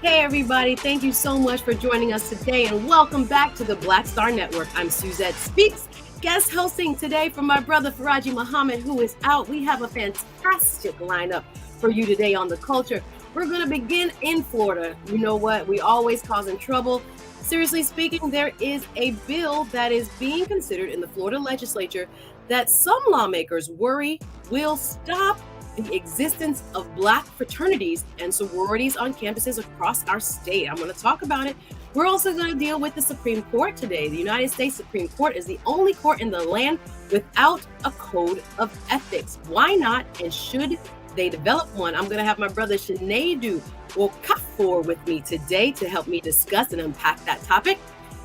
Hey everybody, thank you so much for joining us today and welcome back to the Black Star Network. I'm Suzette Speaks, guest hosting today for my brother Farajii Muhammad, who is out. We have a fantastic lineup for you today on the culture. We're going to begin in Florida. You know what? We always causing trouble. Seriously speaking, there is a bill that is being considered in the Florida legislature that some lawmakers worry will stop the existence of Black fraternities and sororities on campuses across our state. I'm going to talk about it. We're also going to deal with the Supreme Court today. The United States Supreme Court is the only court in the land without a code of ethics. Why not? And should they develop one? I'm going to have my brother Shanadu Okafor with me today to help me discuss and unpack that topic.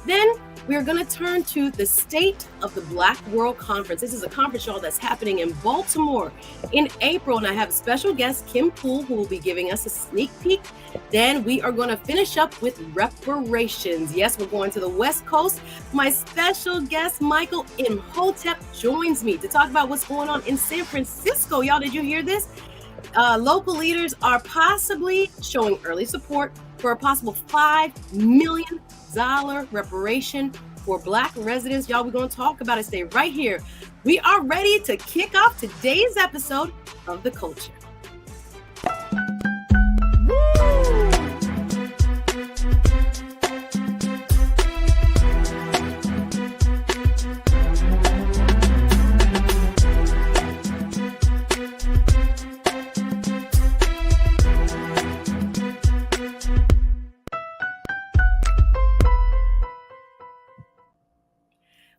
Then we are going to turn to the State of the Black World Conference. This is a conference, y'all, that's happening in Baltimore in April. And I have special guest Kim Poole, who will be giving us a sneak peek. Then we are going to finish up with reparations. Yes, we're going to the West Coast. My special guest, Michael Imhotep, joins me to talk about what's going on in San Francisco. Y'all, did you hear this? Local leaders are possibly showing early support for a possible $5 million reparation for Black residents. Y'all, we're going to talk about it. Stay right here. We are ready to kick off today's episode of The Culture.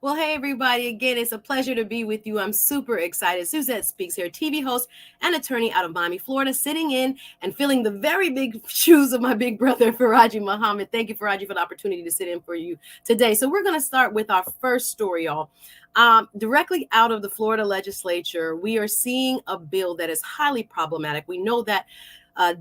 Well, hey, everybody. Again, it's a pleasure to be with you. I'm super excited. Suzette Speaks here, TV host and attorney out of Miami, Florida, sitting in and filling the very big shoes of my big brother, Farajii Muhammad. Thank you, Farajii, for the opportunity to sit in for you today. So we're going to start with our first story, y'all. Directly out of the Florida legislature, we are seeing a bill that is highly problematic. We know that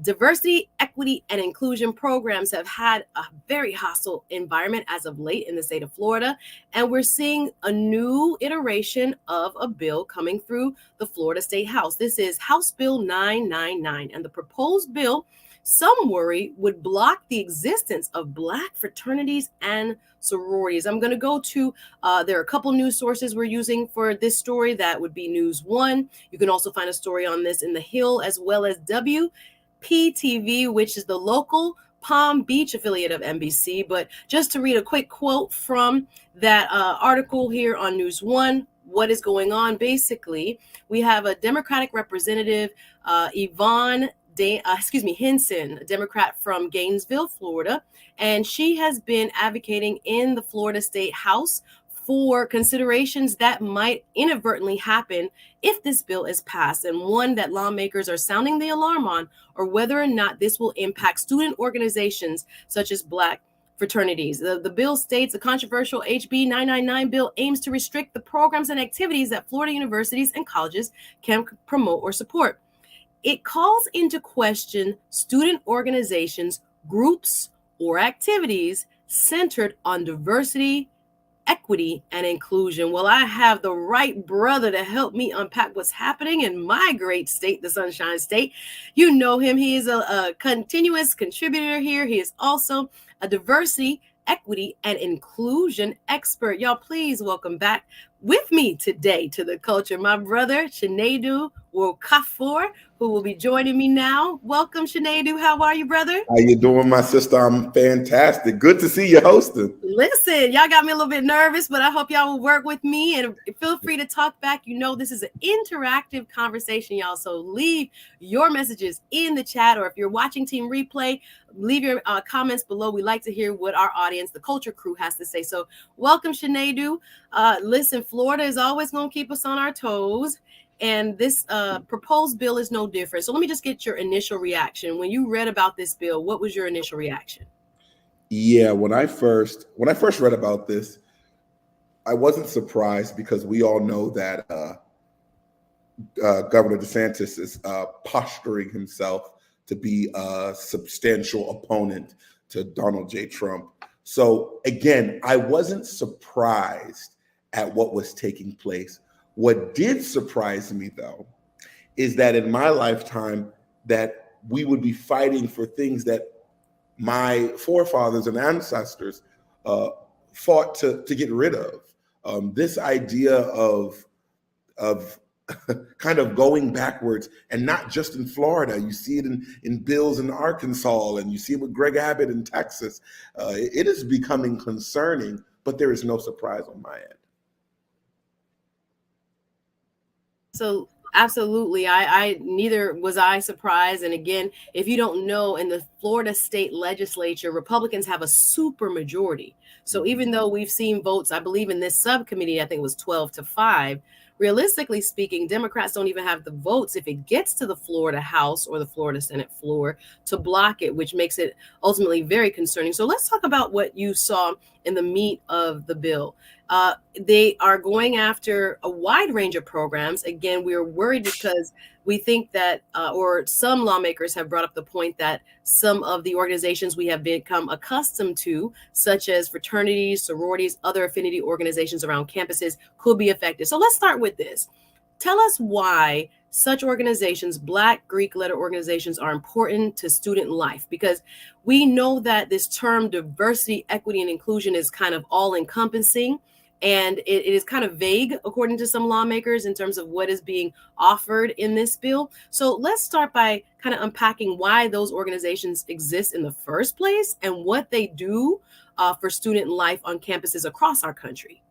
diversity, equity, and inclusion programs have had a very hostile environment as of late in the state of Florida. And we're seeing a new iteration of a bill coming through the Florida State House. This is House Bill 999. And the proposed bill, some worry, would block the existence of Black fraternities and sororities. I'm going to go to, there are a couple news sources we're using for this story. That would be News One. You can also find a story on this in The Hill, as well as WPTV, which is the local Palm Beach affiliate of NBC. But just to read a quick quote from that article here on News One, what is going on? Basically, we have a Democratic representative, Yvonne Hinson, a Democrat from Gainesville, Florida, and she has been advocating in the Florida State House for considerations that might inadvertently happen if this bill is passed, and one that lawmakers are sounding the alarm on, or whether or not this will impact student organizations such as Black fraternities. The bill states the controversial HB 999 bill aims to restrict the programs and activities that Florida universities and colleges can promote or support. It calls into question student organizations, groups, or activities centered on diversity, equity, and inclusion. Well, I have the right brother to help me unpack what's happening in my great state, the Sunshine State. You know him. He is a continuous contributor here. He is also a diversity, equity, and inclusion expert. Y'all, please welcome back with me today to The Culture, my brother, Shanadu Okafor, who will be joining me now. Welcome, Shanadu. How are you, brother? How you doing, my sister? I'm fantastic. Good to see you hosting. Listen, y'all got me a little bit nervous, but I hope y'all will work with me and feel free to talk back. You know, this is an interactive conversation, y'all. So leave your messages in the chat, or if you're watching Team Replay, leave your comments below. We like to hear what our audience, the Culture Crew, has to say. So welcome, Shanadu. Listen, Florida is always going to keep us on our toes. And this proposed bill is no different. So let me just get your initial reaction. When you read about this bill, what was your initial reaction? Yeah, when I first read about this, I wasn't surprised because we all know that Governor DeSantis is posturing himself to be a substantial opponent to Donald J. Trump. So again, I wasn't surprised at what was taking place. What did surprise me, though, is that in my lifetime that we would be fighting for things that my forefathers and ancestors fought to get rid of. This idea of kind of going backwards, and not just in Florida. You see it in bills in Arkansas, and you see it with Greg Abbott in Texas. It is becoming concerning, but there is no surprise on my end. So absolutely, I neither was I surprised. And again, if you don't know, in the Florida state legislature, Republicans have a super majority. So even though we've seen votes, I believe in this subcommittee, I think it was 12-5. Realistically speaking, Democrats don't even have the votes if it gets to the Florida House or the Florida Senate floor to block it, which makes it ultimately very concerning. So let's talk about what you saw in the meat of the bill. They are going after a wide range of programs. Again, we're worried because we think that, or some lawmakers have brought up the point that some of the organizations we have become accustomed to, such as fraternities, sororities, other affinity organizations around campuses, could be affected. So let's start with this. Tell us why such organizations, Black Greek letter organizations, are important to student life, because we know that this term diversity, equity, and inclusion is kind of all encompassing. And it is kind of vague, according to some lawmakers, in terms of what is being offered in this bill. So let's start by kind of unpacking why those organizations exist in the first place and what they do for student life on campuses across our country.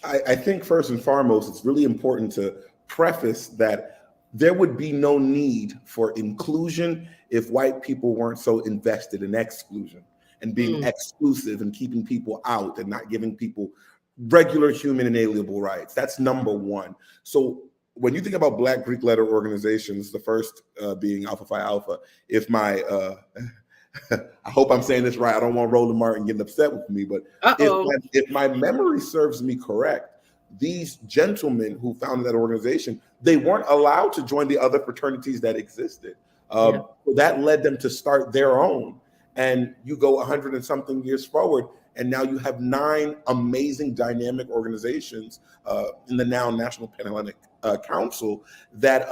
I think first and foremost, it's really important to preface that there would be no need for inclusion if white people weren't so invested in exclusion and being exclusive and keeping people out and not giving people regular human inalienable rights. That's number one. So when you think about Black Greek letter organizations, the first being Alpha Phi Alpha, if my I hope I'm saying this right. I don't want Roland Martin getting upset with me, but if my memory serves me correct, these gentlemen who founded that organization, they weren't allowed to join the other fraternities that existed. So that led them to start their own. And you go 100 and something years forward, and now you have 9 amazing dynamic organizations in the now National Panhellenic Council that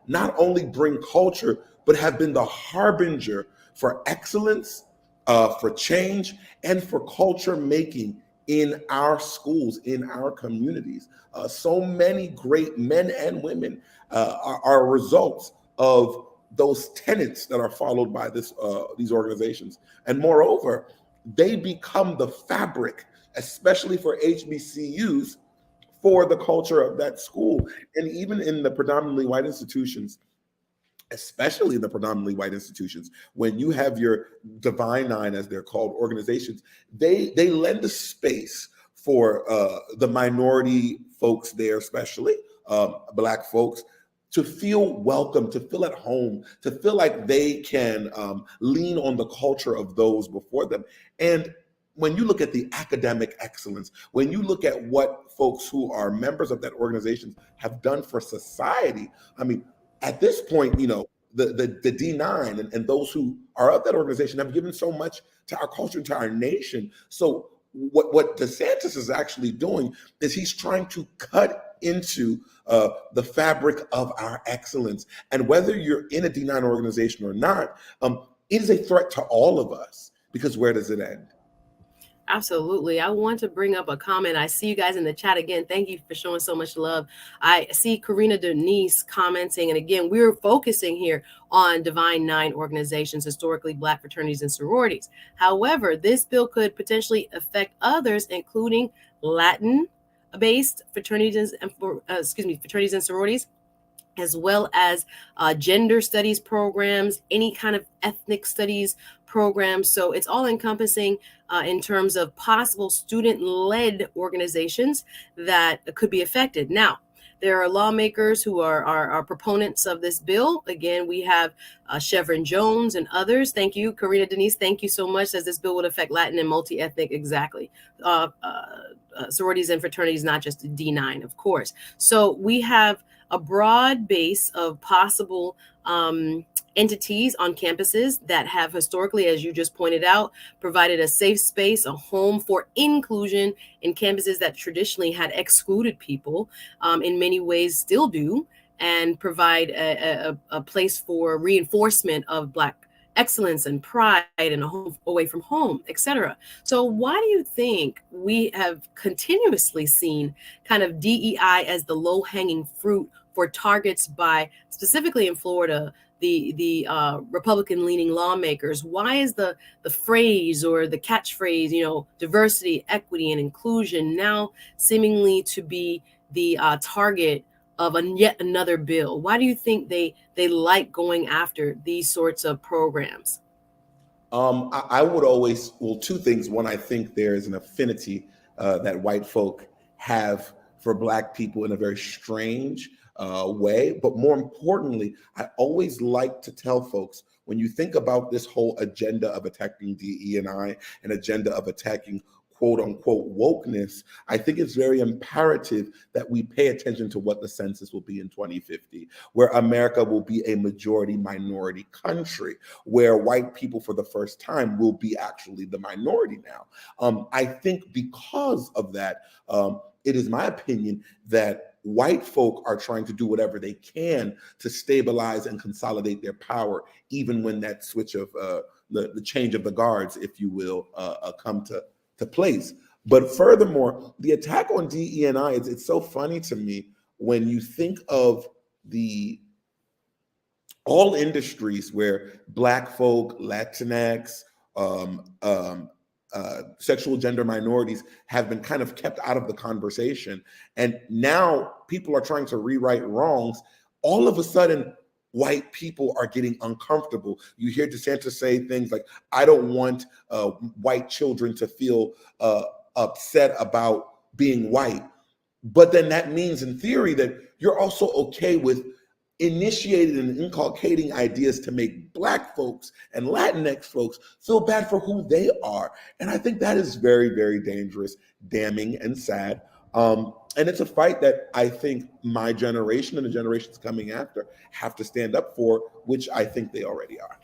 not only bring culture, but have been the harbinger for excellence, for change, and for culture making in our schools, in our communities. So many great men and women are results of those tenets that are followed by these organizations. And moreover, they become the fabric, especially for HBCUs, for the culture of that school. And even in the predominantly white institutions, especially in the predominantly white institutions, when you have your Divine Nine, as they're called, organizations, they lend a space for the minority folks there, especially Black folks, to feel welcome, to feel at home, to feel like they can lean on the culture of those before them. And when you look at the academic excellence, when you look at what folks who are members of that organization have done for society, I mean, at this point, you know, the D9 and those who are of that organization have given so much to our culture, to our nation. So what DeSantis is actually doing is he's trying to cut into the fabric of our excellence. And whether you're in a D9 organization or not, it is a threat to all of us, because where does it end? Absolutely. I want to bring up a comment. I see you guys in the chat again. Thank you for showing so much love. I see Karina Denise commenting. And again, we're focusing here on Divine Nine organizations, historically Black fraternities and sororities. However, this bill could potentially affect others, including Latin-based fraternities and fraternities and sororities, as well as gender studies programs, any kind of ethnic studies programs. So it's all encompassing in terms of possible student-led organizations that could be affected. Now, there are lawmakers who are proponents of this bill. Again, we have Chevron Jones and others. Thank you, Karina Denise. Thank you so much. Says this bill would affect Latin and multi-ethnic, exactly. Sororities and fraternities, not just D9, of course. So we have a broad base of possible entities on campuses that have historically, as you just pointed out, provided a safe space, a home for inclusion in campuses that traditionally had excluded people, in many ways still do, and provide a place for reinforcement of Black excellence and pride and a home away from home, etc. So why do you think we have continuously seen kind of DEI as the low-hanging fruit for targets by, specifically in Florida, the Republican-leaning lawmakers? Why is the phrase or the catchphrase, diversity, equity, and inclusion now seemingly to be the target of yet another bill? Why do you think they like going after these sorts of programs? I would always, well, two things. One, I think there is an affinity that white folk have for Black people in a very strange way. But more importantly, I always like to tell folks, when you think about this whole agenda of attacking DE&I, an agenda of attacking quote unquote wokeness, I think it's very imperative that we pay attention to what the census will be in 2050, where America will be a majority minority country, where white people for the first time will be actually the minority now. I think because of that, it is my opinion that white folk are trying to do whatever they can to stabilize and consolidate their power, even when that switch of the change of the guards, if you will, come to place. But furthermore, the attack on DE&I, it's so funny to me when you think of all industries where Black folk, Latinx, sexual gender minorities have been kind of kept out of the conversation. And now people are trying to rewrite wrongs. All of a sudden, white people are getting uncomfortable. You hear DeSantis say things like, I don't want white children to feel upset about being white. But then that means in theory that you're also okay with initiated and inculcating ideas to make Black folks and Latinx folks feel bad for who they are. And I think that is very, very dangerous, damning, and sad. And it's a fight that I think my generation and the generations coming after have to stand up for, which I think they already are.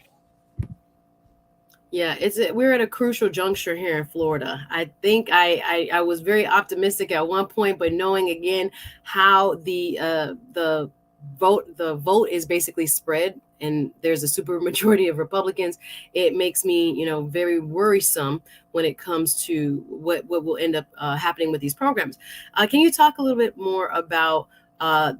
Yeah, we're at a crucial juncture here in Florida. I think I was very optimistic at one point, but knowing again how the vote is basically spread, and there's a super majority of Republicans, it makes me very worrisome when it comes to what will end up happening with these programs. Can you talk a little bit more about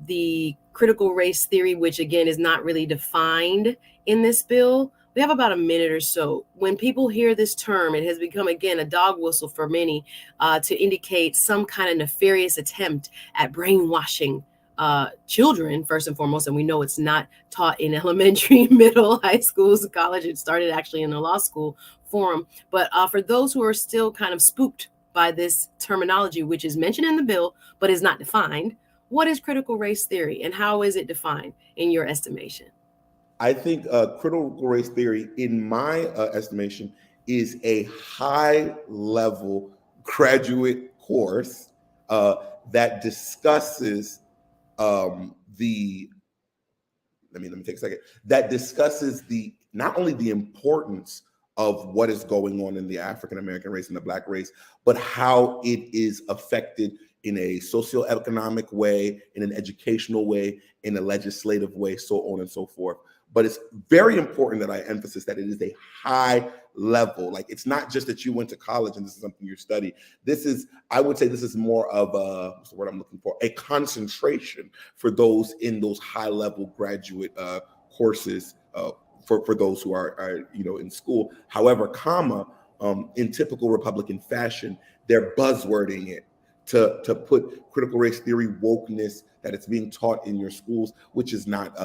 the critical race theory, which again is not really defined in this bill? We have about a minute or so. When people hear this term, it has become, again, a dog whistle for many to indicate some kind of nefarious attempt at brainwashing children, first and foremost. And we know it's not taught in elementary, middle, high schools, college. It started actually in the law school forum. But for those who are still kind of spooked by this terminology, which is mentioned in the bill, but is not defined, what is critical race theory and how is it defined in your estimation? I think critical race theory, in my estimation, is a high-level graduate course that discusses the. Let me take a second. That discusses not only the importance of what is going on in the African American race and the Black race, but how it is affected in a socioeconomic way, in an educational way, in a legislative way, so on and so forth. But it's very important that I emphasize that it is a high level. Like, it's not just that you went to college and this is something you study. I would say this is more of what's the word I'm looking for? A concentration for those in those high level graduate courses for those who are in school. However, in typical Republican fashion, they're buzzwording it to put critical race theory, wokeness, that it's being taught in your schools, which is not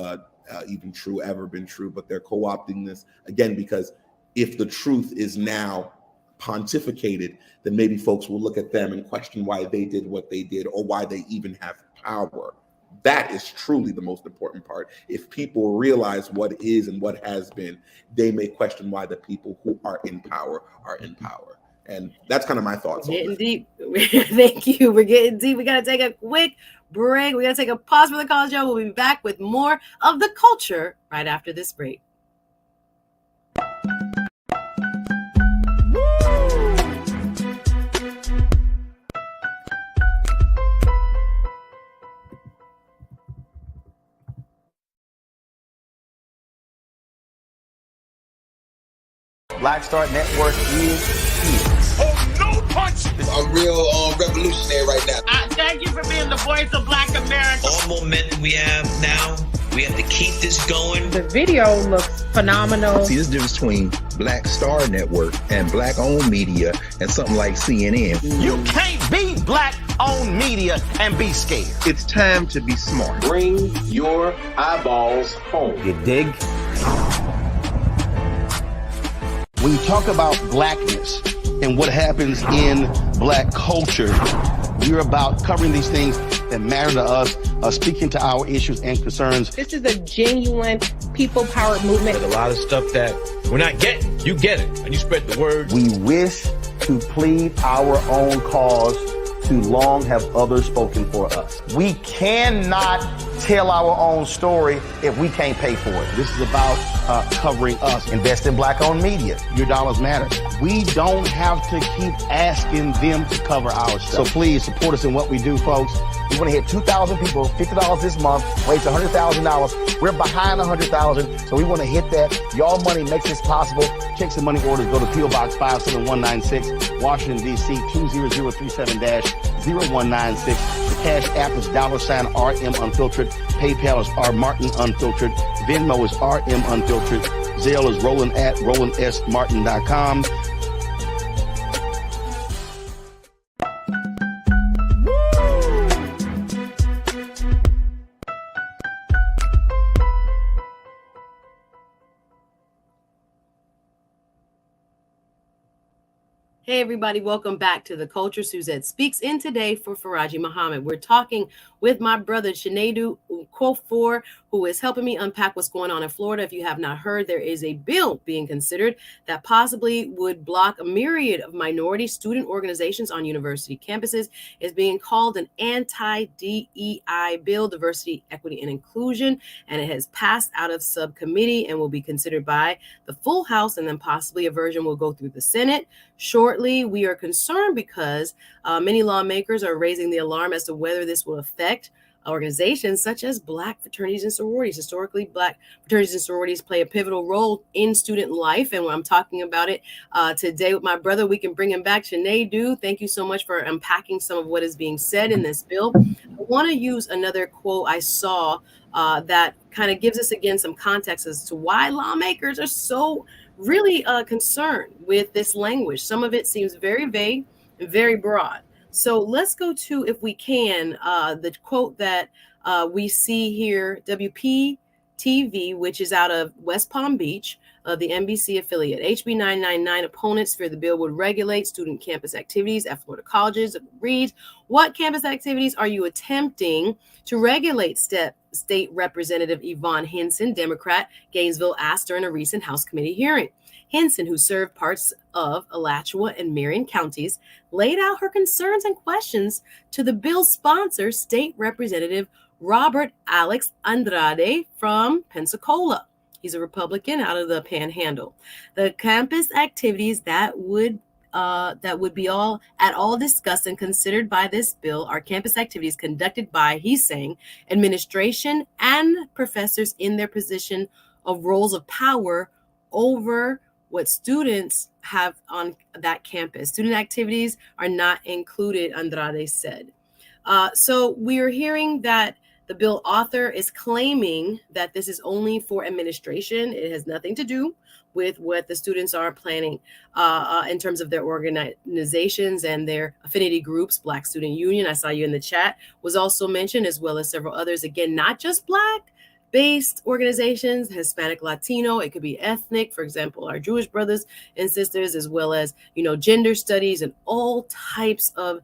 even true, ever been true, but they're co-opting this again, because if the truth is now pontificated, then maybe folks will look at them and question why they did what they did or why they even have power. That is truly the most important part. If people realize what is and what has been, they may question why the people who are in power are in power. And that's kind of my thoughts. Getting deep. Thank you. We're getting deep. We got to take a quick break. We got to take a pause for the college show. We'll be back with more of the culture right after this break. Black Star Network is here. Oh, no punch! I'm real revolutionary right now. Thank you for being the voice of Black America. All momentum we have now, we have to keep this going. The video looks phenomenal. See, this difference between Black Star Network and Black-owned media and something like CNN. You can't be Black-owned media and be scared. It's time to be smart. Bring your eyeballs home. You dig? When you talk about blackness and what happens in Black culture, we're about covering these things that matter to us, speaking to our issues and concerns. This is a genuine people-powered movement. There's a lot of stuff that we're not getting. You get it, and you spread the word. We wish to plead our own cause. Too long have others spoken for us. We cannot tell our own story if we can't pay for it. This is about covering us. Invest in Black-owned media. Your dollars matter. We don't have to keep asking them to cover our stuff. So please support us in what we do, folks. We want to hit 2,000 people, $50 this month, raise $100,000. We're behind 100,000, so we want to hit that. Y'all money makes this possible. Checks and money orders go to P.O. Box 57196, Washington, D.C. 20037-0196. The Cash App is $RM Unfiltered. PayPal is R Martin Unfiltered. Venmo is RM Unfiltered. Zelle is Roland at RolandSMartin.com. Hey everybody, welcome back to The Culture. Suzette Speaks in today for Farajii Muhammad. We're talking with my brother Chinedu Nkofor, who is helping me unpack what's going on in Florida. If you have not heard, there is a bill being considered that possibly would block a myriad of minority student organizations on university campuses. It's being called an anti-DEI bill, diversity, equity, and inclusion, and it has passed out of subcommittee and will be considered by the full House, and then possibly a version will go through the Senate shortly. We are concerned because many lawmakers are raising the alarm as to whether this will affect organizations such as Black fraternities and sororities. Historically, Black fraternities and sororities play a pivotal role in student life. And when I'm talking about it today with my brother, we can bring him back. Chinedu, thank you so much for unpacking some of what is being said in this bill. I want to use another quote I saw that kind of gives us, again, some context as to why lawmakers are so really concerned with this language. Some of it seems very vague and very broad. So let's go to, if we can, the quote that we see here, WPTV, which is out of West Palm Beach, the NBC affiliate. HB 999 opponents fear the bill would regulate student campus activities at Florida colleges. It reads, what campus activities are you attempting to regulate? State Representative Yvonne Hinson, Democrat, Gainesville, asked during a recent House committee hearing. Hinson, who served parts of Alachua and Marion counties, laid out her concerns and questions to the bill's sponsor, State Representative Robert Alex Andrade from Pensacola. He's a Republican out of the Panhandle. The campus activities that would be all discussed and considered by this bill are campus activities conducted by, he's saying, administration and professors in their position of roles of power over what students have on that campus. Student activities are not included, Andrade said. So we are hearing that the bill author is claiming that this is only for administration. It has nothing to do with what the students are planning in terms of their organizations and their affinity groups. Black Student Union, I saw you in the chat, was also mentioned, as well as several others. Again, not just Black-based organizations, Hispanic, Latino, it could be ethnic, for example, our Jewish brothers and sisters, as well as, gender studies and all types of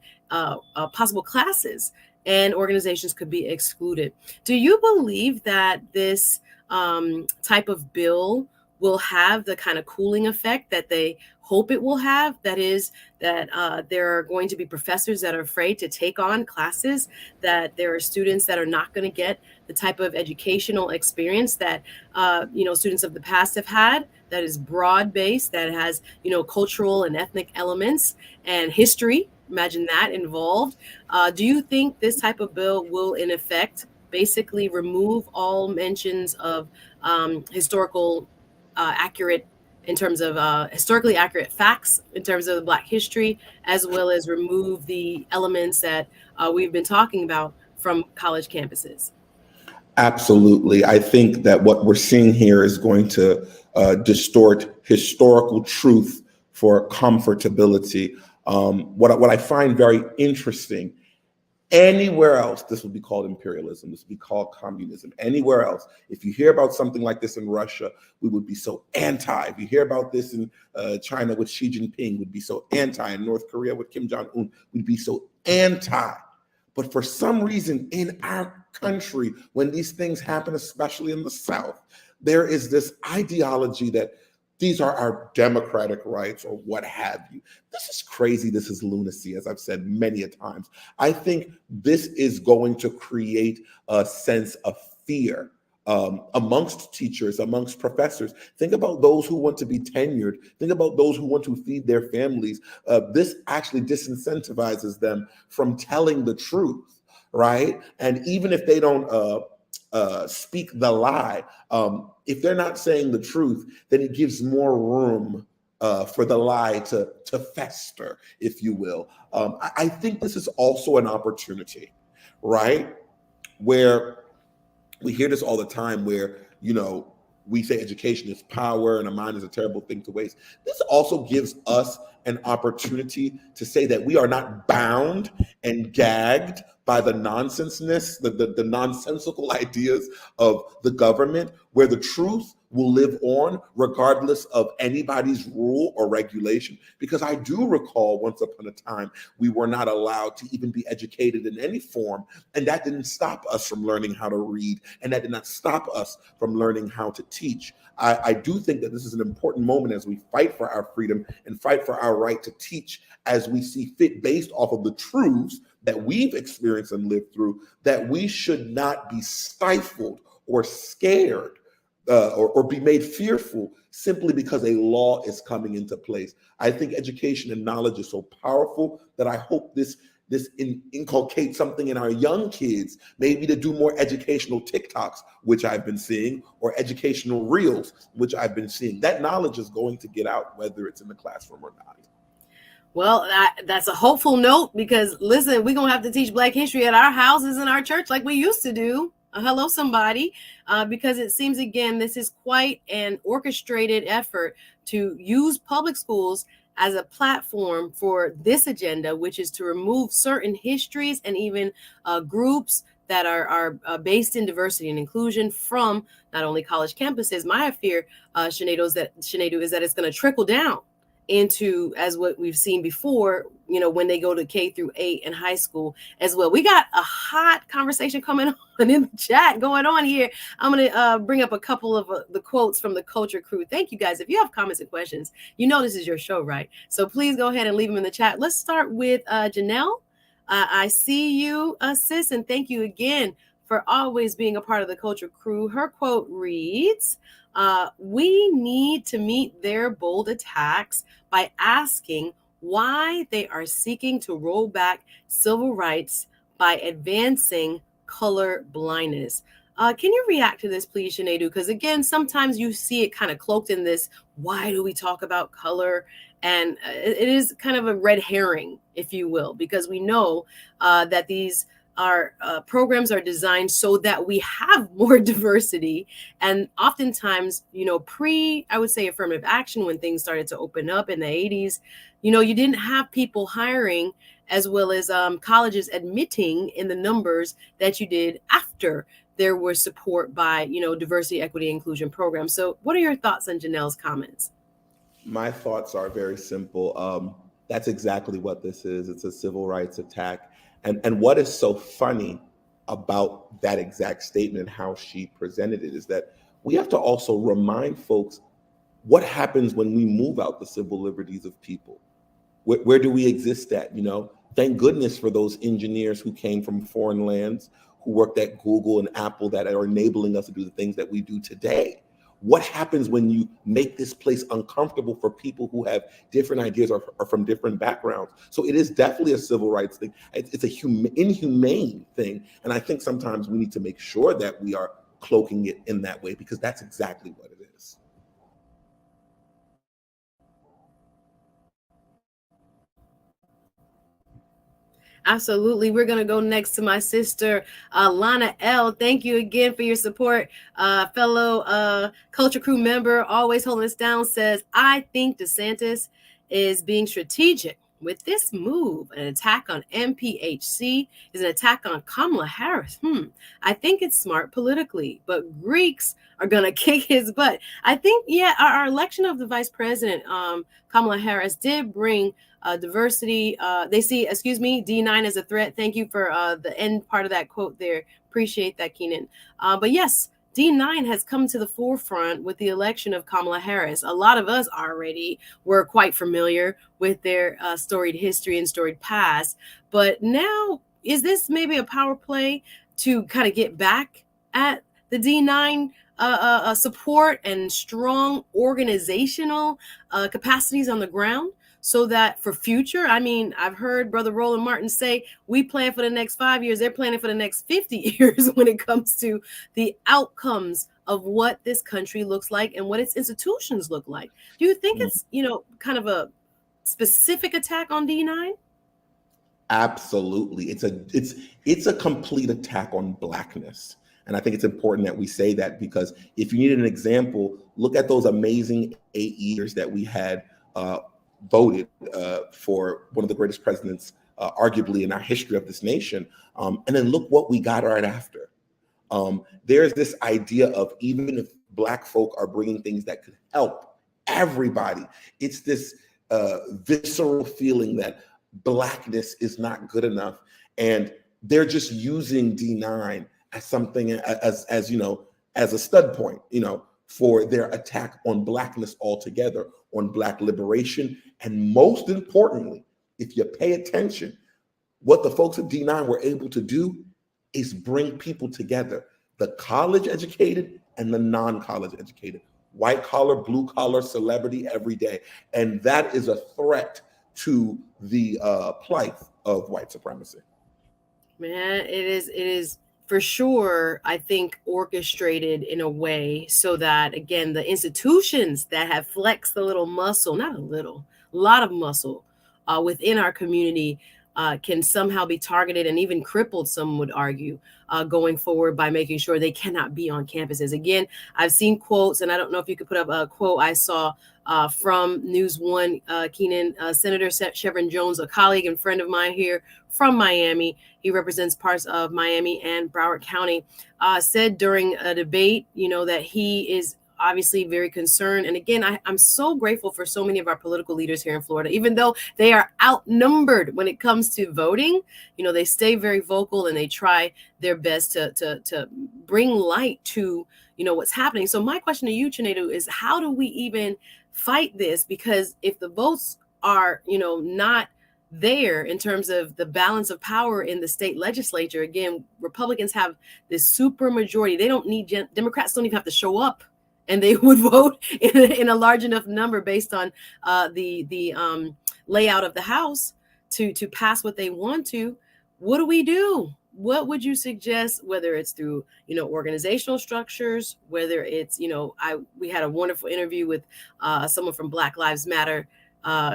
possible classes and organizations could be excluded. Do you believe that this type of bill will have the kind of cooling effect that they hope it will have? That is, that there are going to be professors that are afraid to take on classes, that there are students that are not going to get the type of educational experience that students of the past have had, that is broad-based, that has cultural and ethnic elements and history. Imagine that involved. Do you think this type of bill will, in effect, basically remove all mentions of historical accurate in terms of historically accurate facts in terms of Black history, as well as remove the elements that we've been talking about from college campuses? Absolutely. I think that what we're seeing here is going to distort historical truth for comfortability. What I find very interesting, anywhere else, this would be called imperialism, this would be called communism. Anywhere else, if you hear about something like this in Russia, we would be so anti. If you hear about this in China with Xi Jinping, we'd be so anti. In North Korea with Kim Jong-un, we'd be so anti. But for some reason in our country, when these things happen, especially in the South, there is this ideology that these are our democratic rights or what have you. This is crazy. This is lunacy, as I've said many a times. I think this is going to create a sense of fear amongst teachers, amongst professors. Think about those who want to be tenured. Think about those who want to feed their families. This actually disincentivizes them from telling the truth, right? And even if they don't speak the lie, if they're not saying the truth, then it gives more room for the lie to fester, if you will. I think this is also an opportunity, right? Where we hear this all the time where, we say education is power and a mind is a terrible thing to waste. This also gives us an opportunity to say that we are not bound and gagged by the nonsenseness, the nonsensical ideas of the government, where the truth will live on regardless of anybody's rule or regulation. Because I do recall once upon a time, we were not allowed to even be educated in any form. And that didn't stop us from learning how to read. And that did not stop us from learning how to teach. I do think that this is an important moment as we fight for our freedom and fight for our right to teach as we see fit based off of the truths that we've experienced and lived through, that we should not be stifled or scared or be made fearful simply because a law is coming into place. I think education and knowledge is so powerful that I hope this inculcates something in our young kids, maybe to do more educational TikToks, which I've been seeing, or educational reels, which I've been seeing. That knowledge is going to get out, whether it's in the classroom or not. Well, that's a hopeful note, because listen, we're going to have to teach Black history at our houses and our church like we used to do. Hello, somebody, because it seems, again, this is quite an orchestrated effort to use public schools as a platform for this agenda, which is to remove certain histories and even groups that are based in diversity and inclusion from not only college campuses. My fear, Sinead, is that it's going to trickle down into, as what we've seen before, when they go to K-8 and high school as well. We got a hot conversation coming on in the chat going on here. I'm going to bring up a couple of the quotes from the Culture Crew. Thank you, guys. If you have comments and questions, this is your show, right? So please go ahead and leave them in the chat. Let's start with Janelle. I see you, sis, and thank you again for always being a part of the Culture Crew. Her quote reads, we need to meet their bold attacks by asking why they are seeking to roll back civil rights by advancing color blindness. Can you react to this, please, Sinead? Because again, sometimes you see it kind of cloaked in this, why do we talk about color? And it is kind of a red herring, if you will, because we know that these our programs are designed so that we have more diversity. And oftentimes, I would say affirmative action, when things started to open up in the 80s, you didn't have people hiring as well as colleges admitting in the numbers that you did after there was support by, diversity, equity, inclusion programs. So what are your thoughts on Janelle's comments? My thoughts are very simple. That's exactly what this is. It's a civil rights attack. And what is so funny about that exact statement and how she presented it is that we have to also remind folks what happens when we move out the civil liberties of people. Where do we exist at? Thank goodness for those engineers who came from foreign lands, who worked at Google and Apple, that are enabling us to do the things that we do today. What happens when you make this place uncomfortable for people who have different ideas or from different backgrounds? So it is definitely a civil rights thing. It's a inhumane thing. And I think sometimes we need to make sure that we are cloaking it in that way, because that's exactly what it is. Absolutely. We're going to go next to my sister, Lana L. Thank you again for your support. Fellow Culture Crew member, always holding us down, says, I think DeSantis is being strategic with this move. An attack on MPHC is an attack on Kamala Harris. I think it's smart politically, but Greeks are going to kick his butt. I think, yeah, our election of the vice president, Kamala Harris, did bring diversity. They see, D9 as a threat. Thank you for the end part of that quote there. Appreciate that, Keenan. But yes, D9 has come to the forefront with the election of Kamala Harris. A lot of us already were quite familiar with their storied history and storied past. But now, is this maybe a power play to kind of get back at the D9 support and strong organizational capacities on the ground? So that for future, I mean, I've heard Brother Roland Martin say, we plan for the next 5 years. They're planning for the next 50 years when it comes to the outcomes of what this country looks like and what its institutions look like. Do you think it's, kind of a specific attack on D9? Absolutely. It's a complete attack on Blackness. And I think it's important that we say that, because if you need an example, look at those amazing 8 years that we had voted for one of the greatest presidents, arguably in our history of this nation. And then look what we got right after. There's this idea of, even if Black folk are bringing things that could help everybody, it's this visceral feeling that Blackness is not good enough. And they're just using D9 as something, as a stud point, for their attack on Blackness altogether, on Black liberation. And most importantly, if you pay attention, what the folks at D9 were able to do is bring people together, the college educated and the non-college educated, white collar, blue collar, celebrity, every day. And that is a threat to the plight of white supremacy. Man, it is for sure, I think, orchestrated in a way so that, again, the institutions that have flexed a little muscle, not a little, a lot of muscle within our community can somehow be targeted and even crippled, some would argue, going forward by making sure they cannot be on campuses. Again, I've seen quotes, and I don't know if you could put up a quote I saw from News One, Keenan, Senator Chevron Jones, a colleague and friend of mine here from Miami. He represents parts of Miami and Broward County, said during a debate, that he is obviously very concerned. And again, I'm so grateful for so many of our political leaders here in Florida, even though they are outnumbered when it comes to voting. They stay very vocal and they try their best to bring light to, what's happening. So my question to you, Chinedu, is how do we even fight this? Because if the votes are, not there in terms of the balance of power in the state legislature, again, Republicans have this super majority. They don't need, Democrats don't even have to show up, and they would vote in a large enough number based on the layout of the House to pass what they want to. What do we do? What would you suggest, whether it's through, organizational structures, whether it's, we had a wonderful interview with someone from Black Lives Matter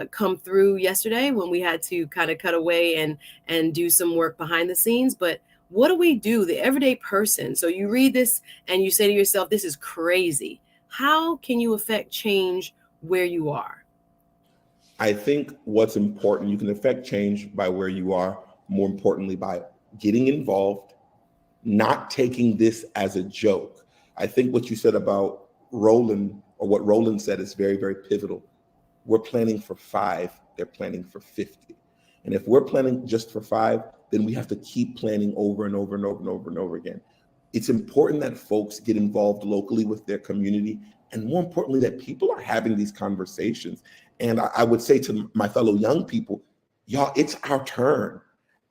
come through yesterday when we had to kind of cut away and do some work behind the scenes. But what do we do, the everyday person? So you read this and you say to yourself, this is crazy. How can you affect change where you are? I think what's important, you can affect change by where you are, more importantly, by getting involved, not taking this as a joke. I think what you said about Roland, or what Roland said, is very, very pivotal. We're planning for 5, they're planning for 50. And if we're planning just for 5, then we have to keep planning over and over and over and over and over again. It's important that folks get involved locally with their community, and more importantly, that people are having these conversations. And I would say to my fellow young people, y'all, it's our turn.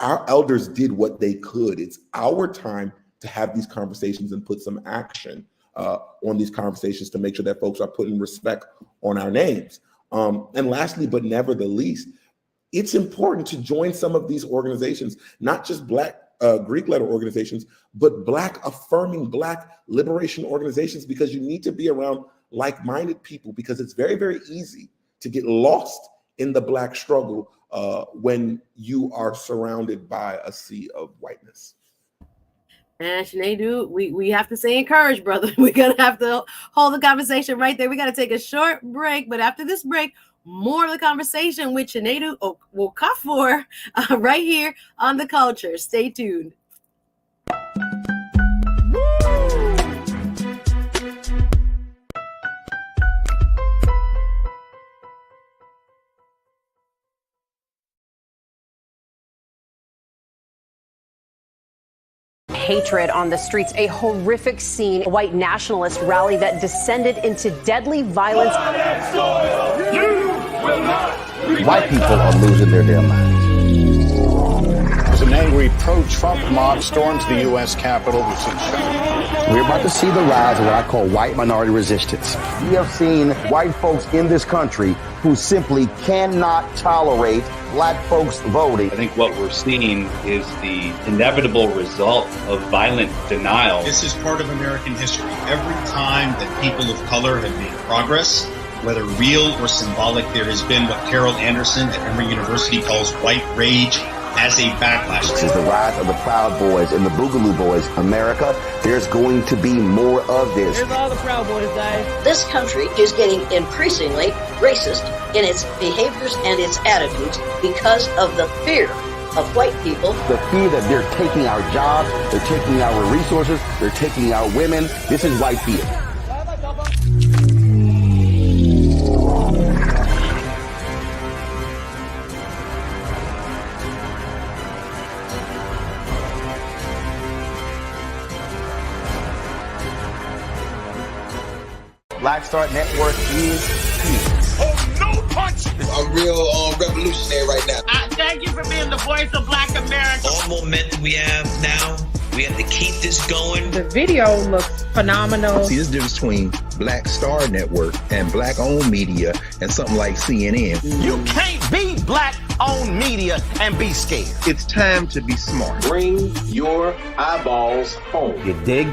Our elders did what they could. It's our time to have these conversations and put some action on these conversations to make sure that folks are putting respect on our names. And lastly, but never the least, it's important to join some of these organizations, not just Black Greek letter organizations, but Black affirming, Black liberation organizations, because you need to be around like-minded people, because it's very, very easy to get lost in the Black struggle when you are surrounded by a sea of whiteness. And Sinead, we have to stay encouraged, brother. We're going to have to hold the conversation right there. We got to take a short break. But after this break, more of the conversation with Sinead Okafor right here on The Culture. Stay tuned. Hatred on the streets, a horrific scene, a white nationalist rally that descended into deadly violence. White people are losing their damn minds. An angry pro-Trump mob storms the U.S. Capitol. We're about to see the rise of what I call white minority resistance. We have seen white folks in this country who simply cannot tolerate black folks voting. I think what we're seeing is the inevitable result of violent denial. This is part of American history. Every time that people of color have made progress, whether real or symbolic, there has been what Carol Anderson at Emory University calls white rage as a backlash. This is the rise of the Proud Boys and the Boogaloo Boys. America, there's going to be more of this. Here's all the Proud Boys, guys. This country is getting increasingly racist in its behaviors and its attitudes because of the fear of white people. The fear that they're taking our jobs, they're taking our resources, they're taking our women. This is white fear. Black Star Network is here. Oh, no punch! I'm real revolutionary right now. Thank you for being the voice of Black America. All momentum we have now, we have to keep this going. The video looks phenomenal. See, this difference between Black Star Network and black-owned media and something like CNN. You can't be black-owned media and be scared. It's time to be smart. Bring your eyeballs home. You dig?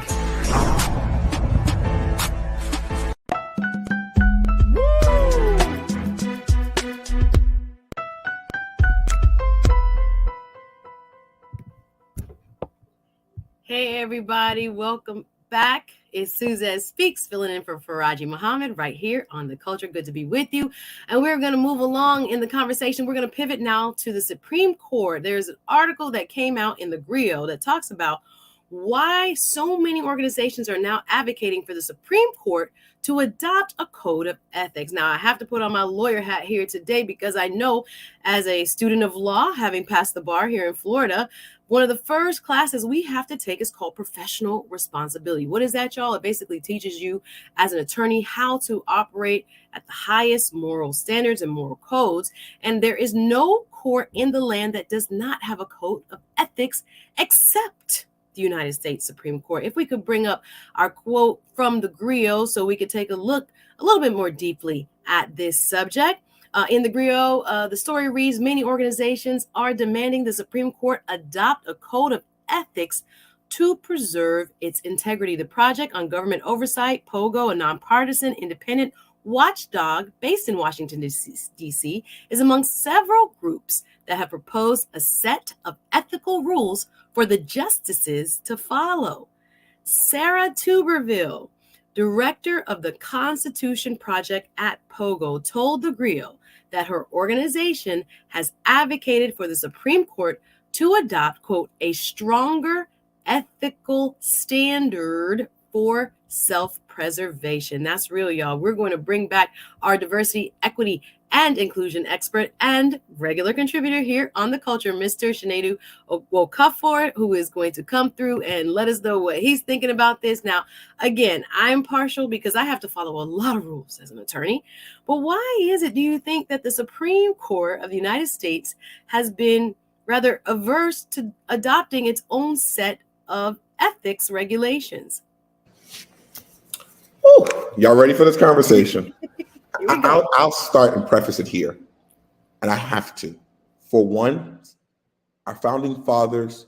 Hey, everybody. Welcome back. It's Suzette Speaks, filling in for Farajii Muhammad right here on The Culture. Good to be with you. And we're going to move along in the conversation. We're going to pivot now to the Supreme Court. There's an article that came out in the Griot that talks about why so many organizations are now advocating for the Supreme Court to adopt a code of ethics. Now, I have to put on my lawyer hat here today because I know, as a student of law, having passed the bar here in Florida, one of the first classes we have to take is called professional responsibility. What is that, y'all? It basically teaches you as an attorney how to operate at the highest moral standards and moral codes. And there is no court in the land that does not have a code of ethics except the United States Supreme Court. If we could bring up our quote from the Griot so we could take a look a little bit more deeply at this subject. In the Griot, the story reads, many organizations are demanding the Supreme Court adopt a code of ethics to preserve its integrity. The Project on Government Oversight, POGO, a nonpartisan independent watchdog based in Washington, D.C., is among several groups that have proposed a set of ethical rules for the justices to follow. Sarah Tuberville, director of the Constitution Project at POGO, told the Griot that her organization has advocated for the Supreme Court to adopt, quote, a stronger ethical standard for self-preservation. That's real, y'all. We're going to bring back our diversity, equity, and inclusion expert and regular contributor here on The Culture, Mr. Sinead Okafor, who is going to come through and let us know what he's thinking about this. Now, again, I'm partial because I have to follow a lot of rules as an attorney. But why is it, do you think, that the Supreme Court of the United States has been rather averse to adopting its own set of ethics regulations? Ooh, y'all ready for this conversation? I'll start and preface it here, and I have to. For one, our founding fathers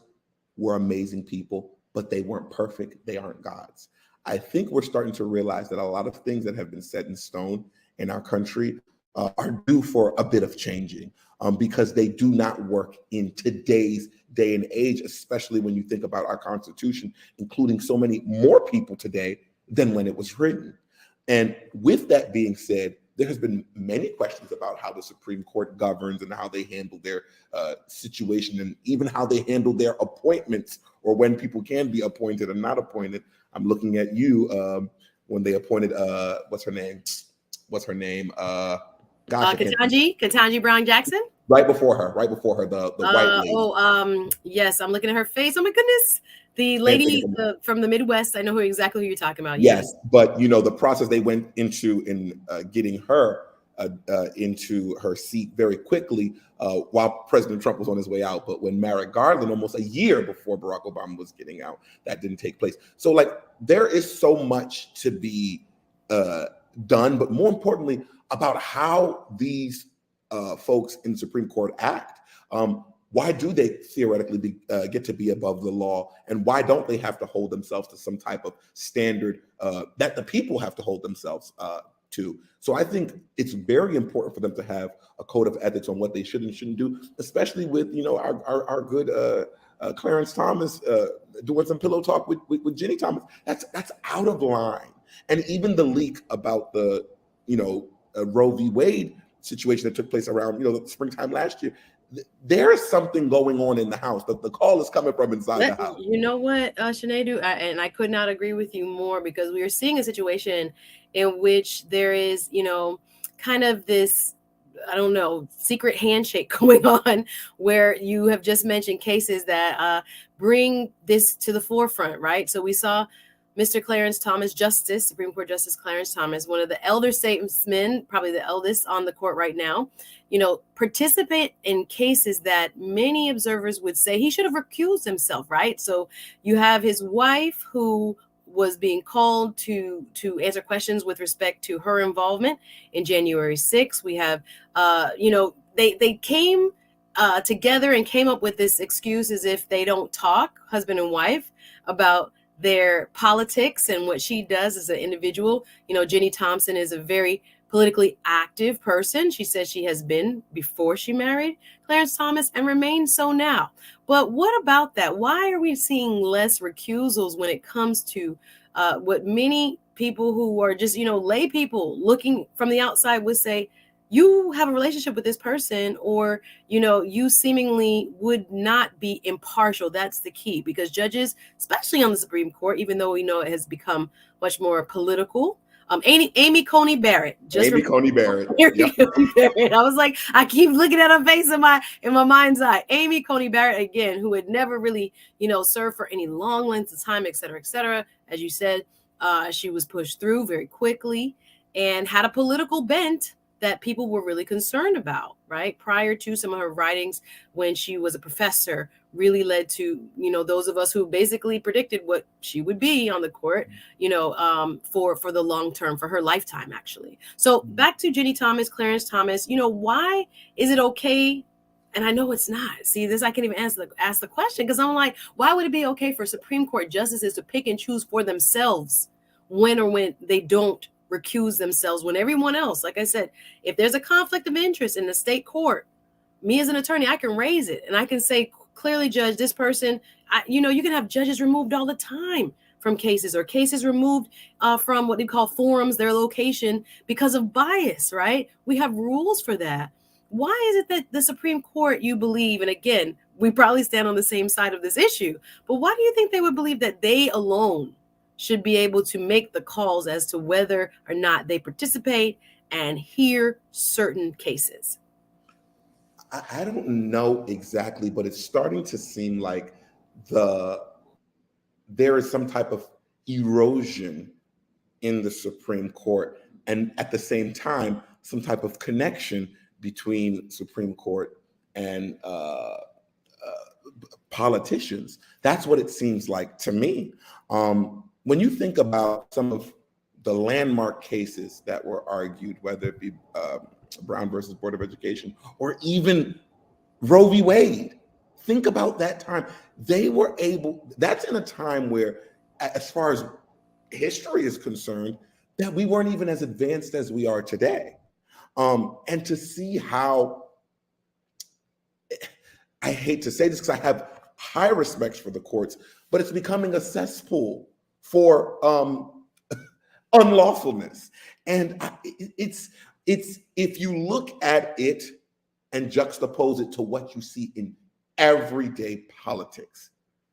were amazing people, but they weren't perfect. They aren't gods. I think we're starting to realize that a lot of things that have been set in stone in our country are due for a bit of changing, because they do not work in today's day and age, especially when you think about our Constitution, including so many more people today than when it was written. And with that being said, there has been many questions about how the Supreme Court governs and how they handle their situation, and even how they handle their appointments, or when people can be appointed or not appointed. I'm looking at you when they appointed what's her name? Ketanji Brown Jackson. Right before her, the white lady. Yes, I'm looking at her face. Oh my goodness, the lady from the Midwest. I know exactly who you're talking about. Yes, but the process they went into in getting her into her seat very quickly while President Trump was on his way out. But when Merrick Garland, almost a year before Barack Obama was getting out, that didn't take place. So there is so much to be done, but more importantly, about how these folks in the Supreme Court act. Why do they theoretically get to be above the law, and why don't they have to hold themselves to some type of standard that the people have to hold themselves to? So I think it's very important for them to have a code of ethics on what they should and shouldn't do, especially with our good Clarence Thomas doing some pillow talk with Ginny Thomas. That's out of line. And even the leak about the Roe v. Wade situation that took place around the springtime last year, there is something going on in the house. The call is coming from inside the house. You know what, Sinead, and I could not agree with you more, because we are seeing a situation in which there is kind of this, I don't know, secret handshake going on, where you have just mentioned cases that bring this to the forefront, right? So we saw Mr. Clarence Thomas, Supreme Court Justice Clarence Thomas, one of the elder statesmen, probably the eldest on the court right now, participate in cases that many observers would say he should have recused himself, right? So you have his wife, who was being called to answer questions with respect to her involvement in January 6th. We have, they came together and came up with this excuse as if they don't talk, husband and wife, about their politics and what she does as an individual. Ginny Thompson is a very politically active person. She says she has been before she married Clarence Thomas and remains so now. But what about that? Why are we seeing less recusals when it comes to what many people who are just, lay people looking from the outside would say, you have a relationship with this person, or, you seemingly would not be impartial. That's the key, because judges, especially on the Supreme Court, even though we know it has become much more political. Amy Coney Barrett. Coney Barrett. Yep. I was like, I keep looking at her face in my mind's eye. Amy Coney Barrett, again, who had never really, served for any long lengths of time, et cetera, et cetera. As you said, she was pushed through very quickly and had a political bent that people were really concerned about, right? Prior to some of her writings when she was a professor, really led to, those of us who basically predicted what she would be on the court, for the long term, for her lifetime, actually. So back to Ginny Thomas, Clarence Thomas, why is it okay? And I know it's not. See, I can't even ask the question, because I'm like, why would it be okay for Supreme Court justices to pick and choose for themselves when they don't recuse themselves, when everyone else, like I said, if there's a conflict of interest in the state court, me as an attorney, I can raise it and I can say, clearly, judge, this person, you can have judges removed all the time from cases, or cases removed from what they call forums, their location, because of bias, right? We have rules for that. Why is it that the Supreme Court, you believe, and again, we probably stand on the same side of this issue, but why do you think they would believe that they alone should be able to make the calls as to whether or not they participate and hear certain cases? I don't know exactly, but it's starting to seem like there is some type of erosion in the Supreme Court, and at the same time, some type of connection between Supreme Court and politicians. That's what it seems like to me. When you think about some of the landmark cases that were argued, whether it be Brown versus Board of Education, or even Roe v. Wade, think about that time. That's in a time where, as far as history is concerned, that we weren't even as advanced as we are today. And to see how, I hate to say this because I have high respect for the courts, but it's becoming a cesspool for unlawfulness. And it's if you look at it and juxtapose it to what you see in everyday politics,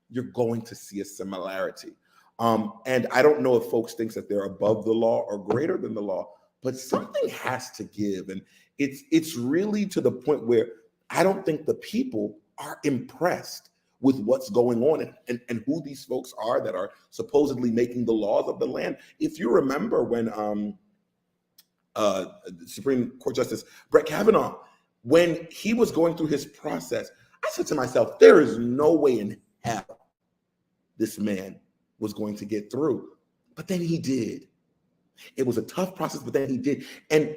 you're going to see a similarity. And I don't know if folks think that they're above the law or greater than the law, but something has to give. And it's really to the point where I don't think the people are impressed with what's going on and who these folks are that are supposedly making the laws of the land. If you remember when Supreme Court Justice Brett Kavanaugh, when he was going through his process, I said to myself, there is no way in hell this man was going to get through. But then he did. It was a tough process, but then he did. And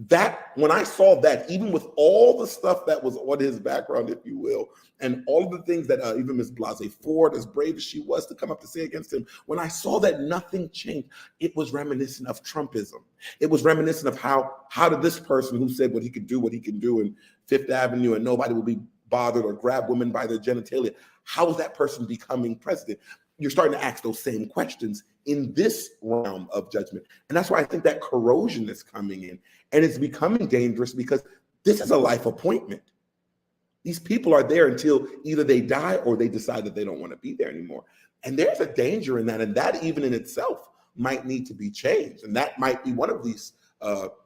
that, when I saw that, even with all the stuff that was on his background, if you will, and all of the things that even Ms. Blasey Ford, as brave as she was to come up to say against him, when I saw that nothing changed, it was reminiscent of Trumpism. It was reminiscent of how did this person who said what he could do in Fifth Avenue and nobody will be bothered or grab women by their genitalia, how is that person becoming president? You're starting to ask those same questions in this realm of judgment. And that's why I think that corrosion is coming in. And it's becoming dangerous because this is a life appointment. These people are there until either they die or they decide that they don't want to be there anymore. And there's a danger in that. And that even in itself might need to be changed. And that might be one of these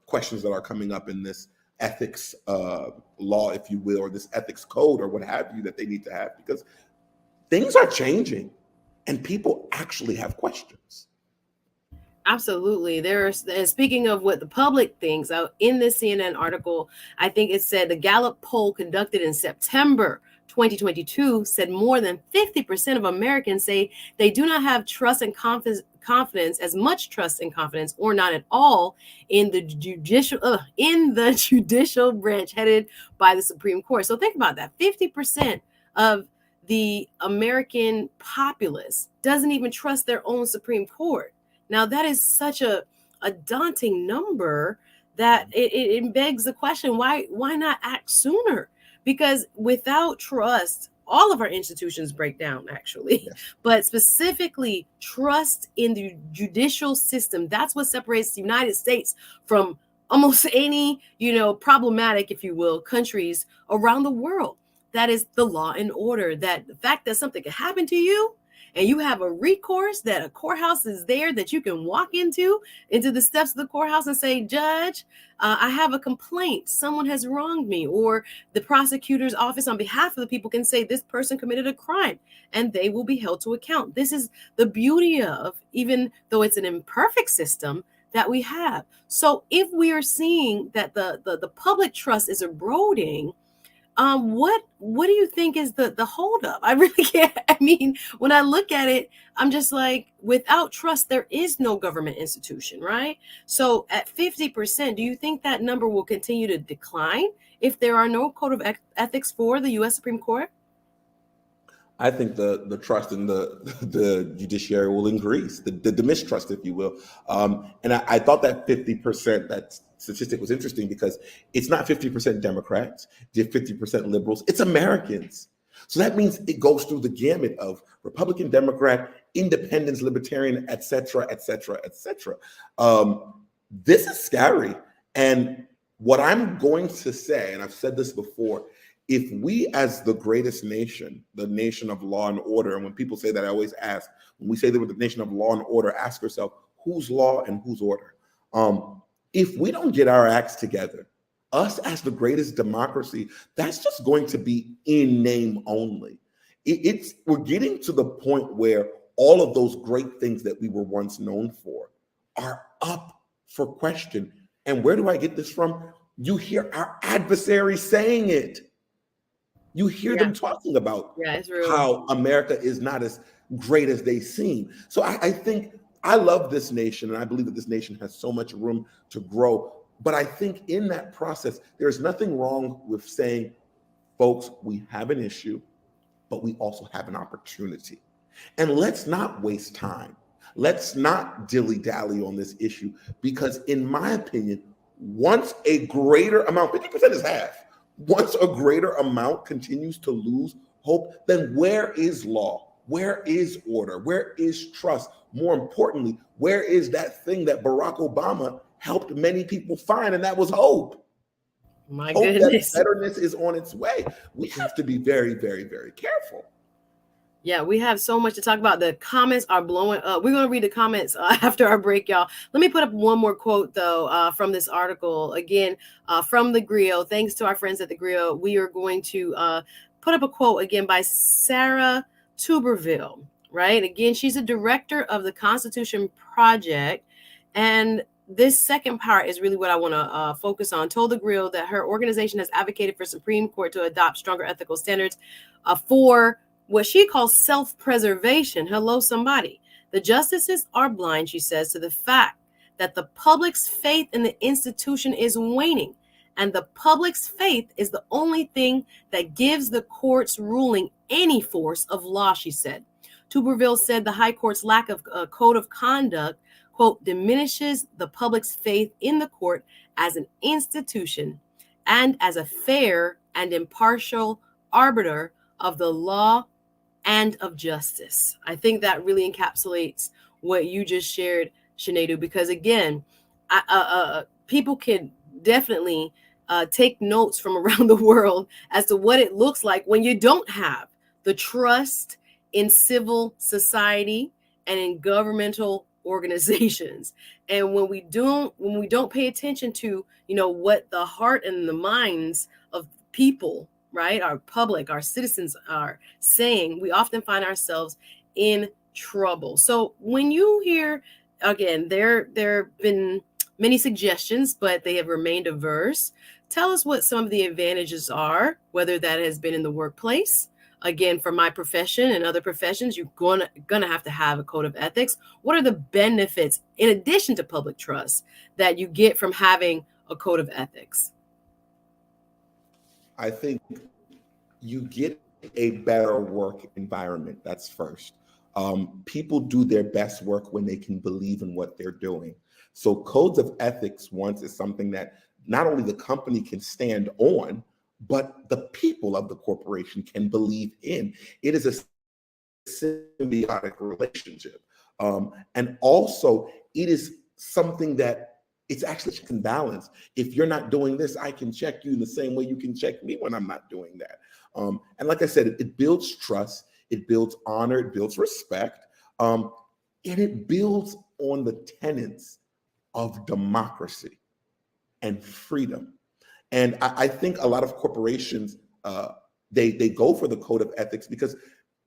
questions that are coming up in this ethics law, if you will, or this ethics code or what have you that they need to have, because things are changing and people actually have questions. Absolutely. Speaking of what the public thinks, in this CNN article, I think it said the Gallup poll conducted in September 2022 said more than 50% of Americans say they do not have trust and confidence, as much trust and confidence, or not at all, in the judicial branch headed by the Supreme Court. So think about that. 50% of the American populace doesn't even trust their own Supreme Court. Now, that is such a daunting number that it begs the question, why not act sooner? Because without trust, all of our institutions break down, actually. Yes. But specifically, trust in the judicial system, that's what separates the United States from almost any, problematic, if you will, countries around the world. That is the law and order, that the fact that something can happen to you, and you have a recourse, that a courthouse is there that you can walk into the steps of the courthouse and say, Judge, I have a complaint. Someone has wronged me. Or the prosecutor's office on behalf of the people can say this person committed a crime and they will be held to account. This is the beauty of, even though it's an imperfect system, that we have. So if we are seeing that the public trust is eroding, what do you think is the holdup? I really can't. I mean, when I look at it, I'm just like, without trust, there is no government institution, right? So at 50%, do you think that number will continue to decline if there are no code of ethics for the U.S. Supreme Court? I think the trust in the judiciary will increase, the mistrust, if you will. And I thought that 50%, that statistic was interesting because it's not 50% Democrats, 50% liberals, it's Americans. So that means it goes through the gamut of Republican, Democrat, independents, libertarian, et cetera, et cetera, et cetera. This is scary. And what I'm going to say, and I've said this before, if we as the greatest nation, the nation of law and order, and when people say that, I always ask, when we say that we're the nation of law and order, ask yourself, who's law and who's order? If we don't get our acts together, us as the greatest democracy, that's just going to be in name only. We're getting to the point where all of those great things that we were once known for are up for question. And where do I get this from? You hear our adversaries saying it. You hear them talking about how America is not as great as they seem. So I think I love this nation, and I believe that this nation has so much room to grow. But I think in that process, there's nothing wrong with saying, folks, we have an issue, but we also have an opportunity. And let's not waste time. Let's not dilly-dally on this issue, because in my opinion, once a greater amount, 50% is half, once a greater amount continues to lose hope, then where is law? Where is order? Where is trust? More importantly, where is that thing that Barack Obama helped many people find, and that was hope? My hope goodness. that betterness is on its way. We have to be very, very, very careful. Yeah, we have so much to talk about. The comments are blowing up. We're going to read the comments after our break, y'all. Let me put up one more quote, though, from this article. Again, from the Griot. Thanks to our friends at the Griot. We are going to put up a quote again by Sarah Tuberville, right? Again, she's a director of the Constitution Project. And this second part is really what I want to focus on. Told the Griot that her organization has advocated for Supreme Court to adopt stronger ethical standards for what she calls self-preservation. Hello, somebody. The justices are blind, she says, to the fact that the public's faith in the institution is waning. And the public's faith is the only thing that gives the court's ruling any force of law, she said. Tuberville said the High Court's lack of a code of conduct, quote, diminishes the public's faith in the court as an institution and as a fair and impartial arbiter of the law and of justice. I think that really encapsulates what you just shared, Sinedu, because again, people can definitely take notes from around the world as to what it looks like when you don't have the trust in civil society and in governmental organizations. And when we don't pay attention to, what the heart and the minds of people, right, our public, our citizens are saying, we often find ourselves in trouble. So when you hear, again, there have been many suggestions, but they have remained averse. Tell us what some of the advantages are, whether that has been in the workplace. Again, for my profession and other professions, you're gonna have to have a code of ethics. What are the benefits, in addition to public trust, that you get from having a code of ethics? I think you get a better work environment. That's first. People do their best work when they can believe in what they're doing. So codes of ethics, once, is something that not only the company can stand on, but the people of the corporation can believe in. It is a symbiotic relationship. And also, it is something that it's actually check and balance. If you're not doing this, I can check you in the same way you can check me when I'm not doing that. And like I said, it builds trust, it builds honor, it builds respect, and it builds on the tenets of democracy and freedom. And I think a lot of corporations, they go for the code of ethics because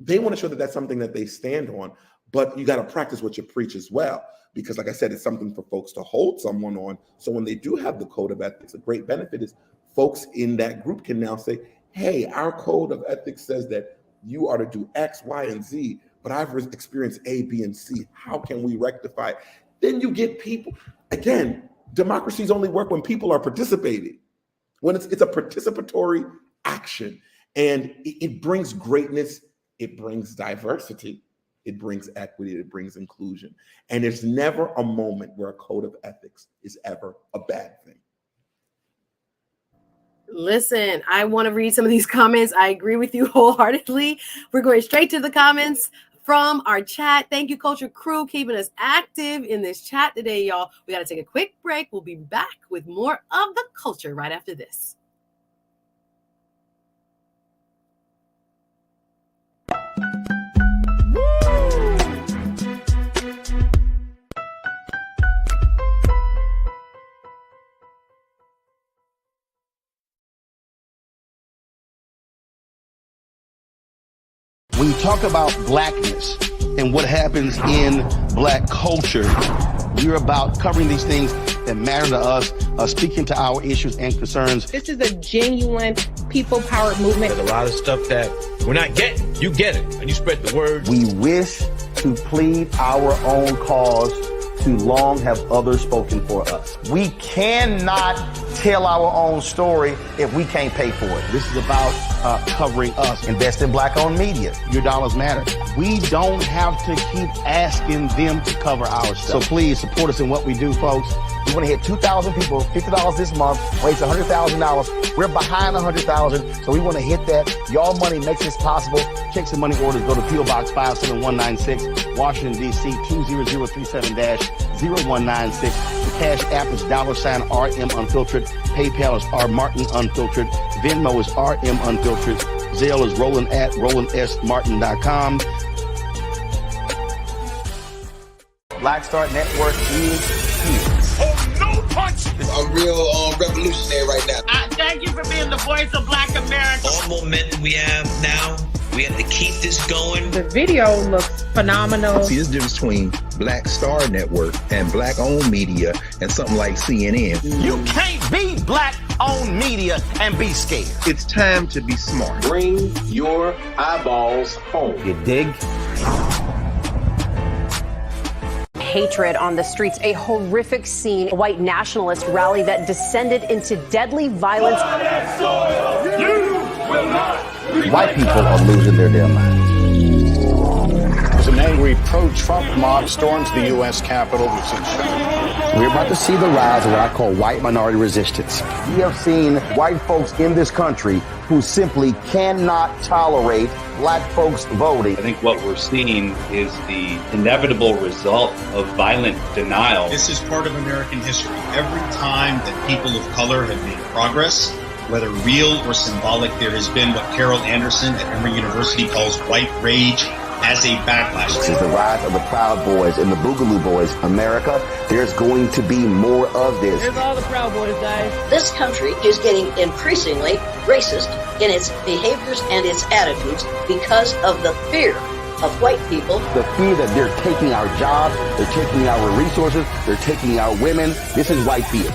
they want to show that that's something that they stand on, but you got to practice what you preach as well. Because like I said, it's something for folks to hold someone on. So when they do have the code of ethics, a great benefit is folks in that group can now say, hey, our code of ethics says that you are to do X, Y, and Z, but I've experienced A, B, and C. How can we rectify it? Then you get people. Again, democracies only work when people are participating, when it's a participatory action. And it brings greatness, it brings diversity, it brings equity, it brings inclusion. And there's never a moment where a code of ethics is ever a bad thing. Listen, I want to read some of these comments. I agree with you wholeheartedly. We're going straight to the comments from our chat. Thank you, Culture Crew, keeping us active in this chat today, y'all. We got to take a quick break. We'll be back with more of the culture right after this. When you talk about blackness and what happens in black culture, we're about covering these things that matter to us, speaking to our issues and concerns. This is a genuine people-powered movement. There's a lot of stuff that we're not getting. You get it, and you spread the word. We wish to plead our own cause. Too long have others spoken for us. We cannot tell our own story if we can't pay for it. This is about covering us. Invest in black-owned media. Your dollars matter. We don't have to keep asking them to cover our stuff. So please support us in what we do, folks. We want to hit 2,000 people, $50 this month, raise $100,000. We're behind $100,000, so we want to hit that. Y'all money makes this possible. Checks and money orders go to P.O. Box 57196, Washington, D.C. 20037-0196. The Cash App is $RM Unfiltered. PayPal is R Martin Unfiltered. Venmo is RM Unfiltered. Zelle is Roland@RolandSMartin.com. Black Star Network is here. Oh, no punch! I'm real revolutionary right now. Thank you for being the voice of Black America. All momentum we have now, we have to keep this going. The video looks phenomenal. See, there's a difference between Black Star Network and black-owned media and something like CNN. You can't be black-owned media and be scared. It's time to be smart. Bring your eyeballs home. You dig? Hatred on the streets, a horrific scene, a white nationalist rally that descended into deadly violence. White people are losing their damn minds. As an angry pro-Trump mob storms the U.S. Capitol, we're about to see the rise of what I call white minority resistance. We have seen white folks in this country who simply cannot tolerate black folks voting. I think what we're seeing is the inevitable result of violent denial. This is part of American history. Every time that people of color have made progress, whether real or symbolic, there has been what Carol Anderson at Emory University calls white rage as a backlash. This is the rise of the Proud Boys and the Boogaloo Boys. America, there's going to be more of this. Here's all the Proud Boys, guys. This country is getting increasingly racist in its behaviors and its attitudes because of the fear of white people. The fear that they're taking our jobs, they're taking our resources, they're taking our women. This is white fear.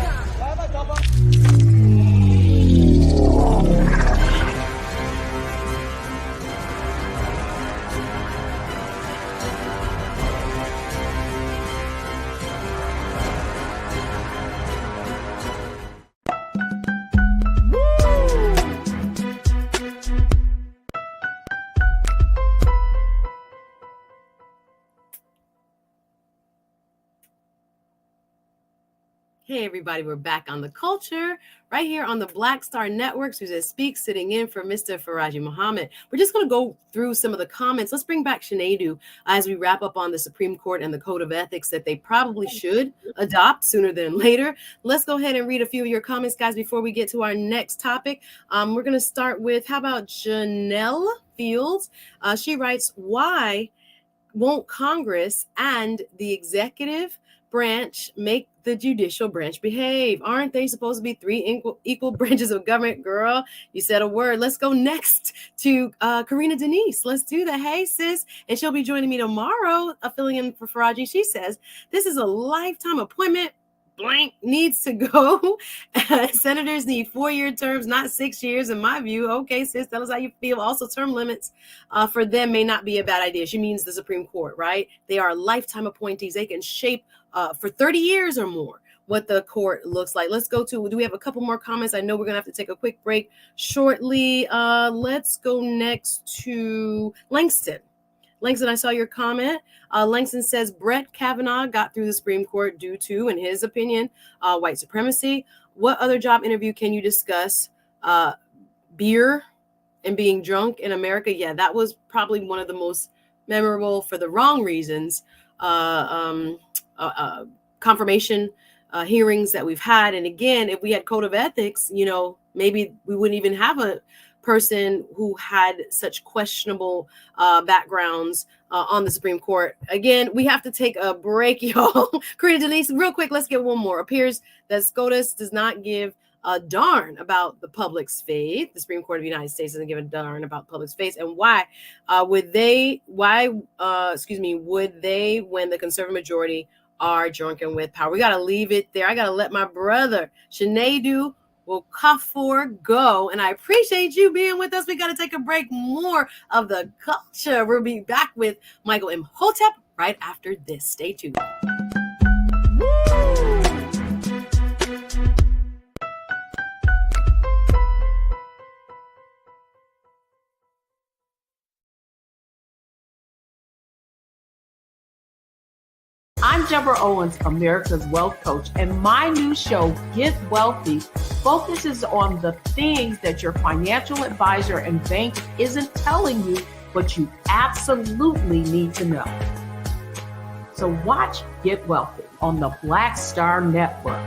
Hey everybody, we're back on The Culture right here on the Black Star Network. Suzette Speaks, sitting in for Mr. Farajii Muhammad. We're just going to go through some of the comments. Let's bring back Sinead as we wrap up on the Supreme Court and the Code of Ethics that they probably should adopt sooner than later. Let's go ahead and read a few of your comments, guys, before we get to our next topic. We're going to start with, how about Janelle Fields? She writes, why won't Congress and the executive branch make the judicial branch behave? Aren't they supposed to be three equal branches of government? Girl, you said a word. Let's go next to Karina Denise. Let's do that. Hey, sis. And she'll be joining me tomorrow, filling in for Farajii. She says, this is a lifetime appointment. Blank needs to go. Senators need 4-year terms, not 6 years, in my view. Okay, sis, tell us how you feel. Also, term limits for them may not be a bad idea. She means the Supreme Court, right? They are lifetime appointees. They can shape for 30 years or more what the court looks like. Let's go to, do we have a couple more comments? I know we're going to have to take a quick break shortly. Let's go next to Langston. Langston, I saw your comment. Langston says Brett Kavanaugh got through the Supreme Court due to, in his opinion, white supremacy. What other job interview can you discuss? Beer and being drunk in America. Yeah, that was probably one of the most memorable, for the wrong reasons, confirmation hearings that we've had. And again, if we had code of ethics, you know, maybe we wouldn't even have a person who had such questionable backgrounds on the Supreme Court. Again, we have to take a break, y'all. Karina Denise, real quick, let's get one more. Appears that SCOTUS does not give a darn about the public's faith. The Supreme Court of the United States doesn't give a darn about the public's faith. And why would they, when the conservative majority are drunken with power? We got to leave it there. I got to let my brother, Sinead Okafor, go. And I appreciate you being with us. We got to take a break. More of the culture. We'll be back with Michael Imhotep right after this. Stay tuned. I'm Deborah Owens, America's Wealth Coach, and my new show, Get Wealthy, focuses on the things that your financial advisor and bank isn't telling you, but you absolutely need to know. So watch Get Wealthy on the Black Star Network.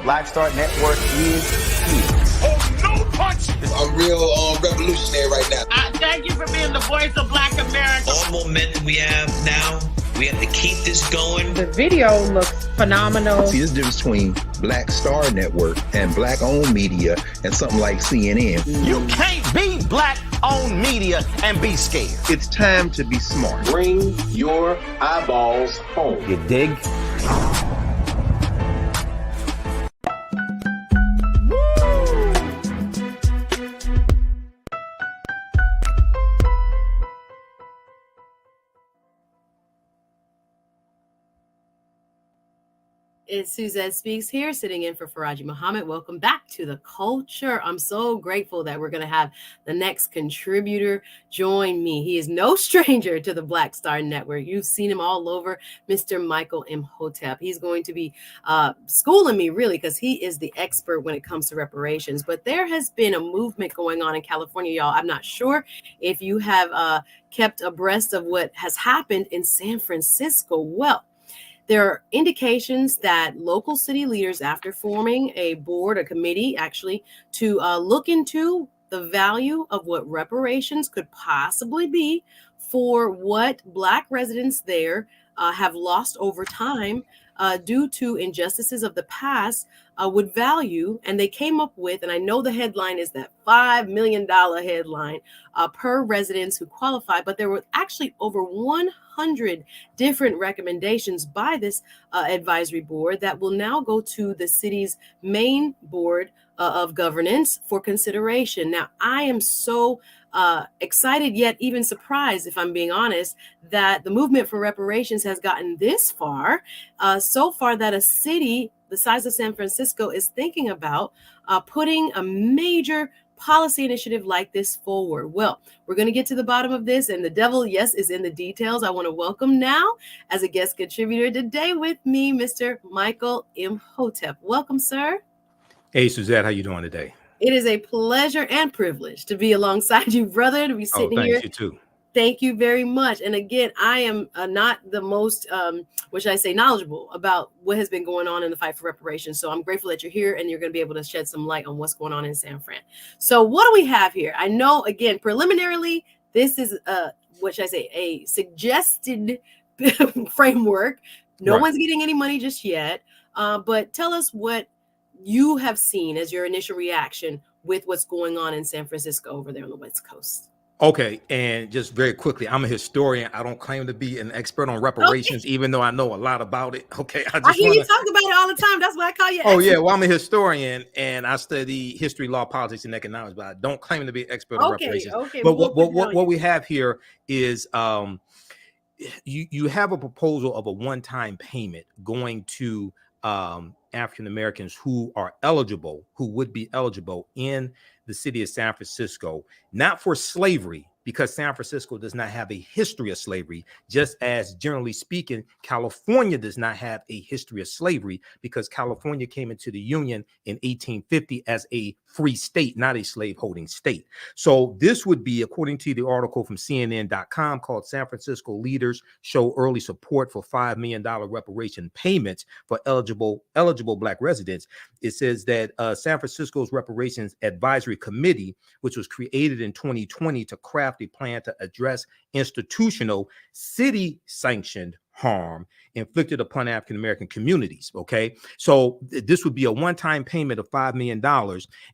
Black Star Network is here. Oh, no punch! I'm real revolutionary right now. Thank you for being the voice of Black America. All momentum we have now, we have to keep this going. The video looks phenomenal. See, there's a difference between Black Star Network and black-owned media and something like CNN. You can't be black-owned media and be scared. It's time to be smart. Bring your eyeballs home. You dig? It's Suzette Speaks here, sitting in for Farajii Muhammad. Welcome back to The Culture. I'm so grateful that we're going to have the next contributor join me. He is no stranger to the Black Star Network. You've seen him all over, Mr. Michael Imhotep. He's going to be schooling me, really, because he is the expert when it comes to reparations. But there has been a movement going on in California, y'all. I'm not sure if you have kept abreast of what has happened in San Francisco. Well, there are indications that local city leaders, after forming a board, a committee actually, to look into the value of what reparations could possibly be for what Black residents there have lost over time due to injustices of the past, would value. And they came up with, and I know the headline is that $5 million headline per residents who qualify, but there were actually over 100 different recommendations by this advisory board that will now go to the city's main board of governance for consideration. Now, I am so excited, yet even surprised, if I'm being honest, that the movement for reparations has gotten this far, so far that a city the size of San Francisco is thinking about putting a major policy initiative like this forward. Well, we're going to get to the bottom of this, and the devil, yes, is in the details. I want to welcome now, as a guest contributor today with me, Mr. Michael Imhotep. Welcome, sir. Hey, Suzette, how you doing today? It is a pleasure and privilege to be alongside you, brother, to be sitting here. You too. Thank you very much. And again, I am not the most, what should I say, knowledgeable about what has been going on in the fight for reparations. So I'm grateful that you're here and you're going to be able to shed some light on what's going on in San Fran. So what do we have here? I know, again, preliminarily, this is, what should I say, a suggested framework. No one's getting any money just yet. But tell us what you have seen as your initial reaction with what's going on in San Francisco over there on the West Coast. Okay, and just very quickly, I'm a historian. I don't claim to be an expert on reparations, even though I know a lot about it. Okay, I hear you talk about it all the time. That's why I call you. Oh yeah, well, I'm a historian and I study history, law, politics, and economics, but I don't claim to be an expert on reparations. Okay, but what we have here is you have a proposal of a one-time payment going to African Americans who are eligible, who would be eligible in the city of San Francisco, not for slavery, because San Francisco does not have a history of slavery, just as generally speaking, California does not have a history of slavery, because California came into the Union in 1850 as a free state, not a slaveholding state. So this would be, according to the article from CNN.com called San Francisco Leaders Show Early Support for $5 million Reparation Payments for eligible Black residents. It says that San Francisco's Reparations Advisory Committee, which was created in 2020 to craft a plan to address institutional city-sanctioned harm inflicted upon African American communities. Okay, so this would be a one-time payment of $5 million,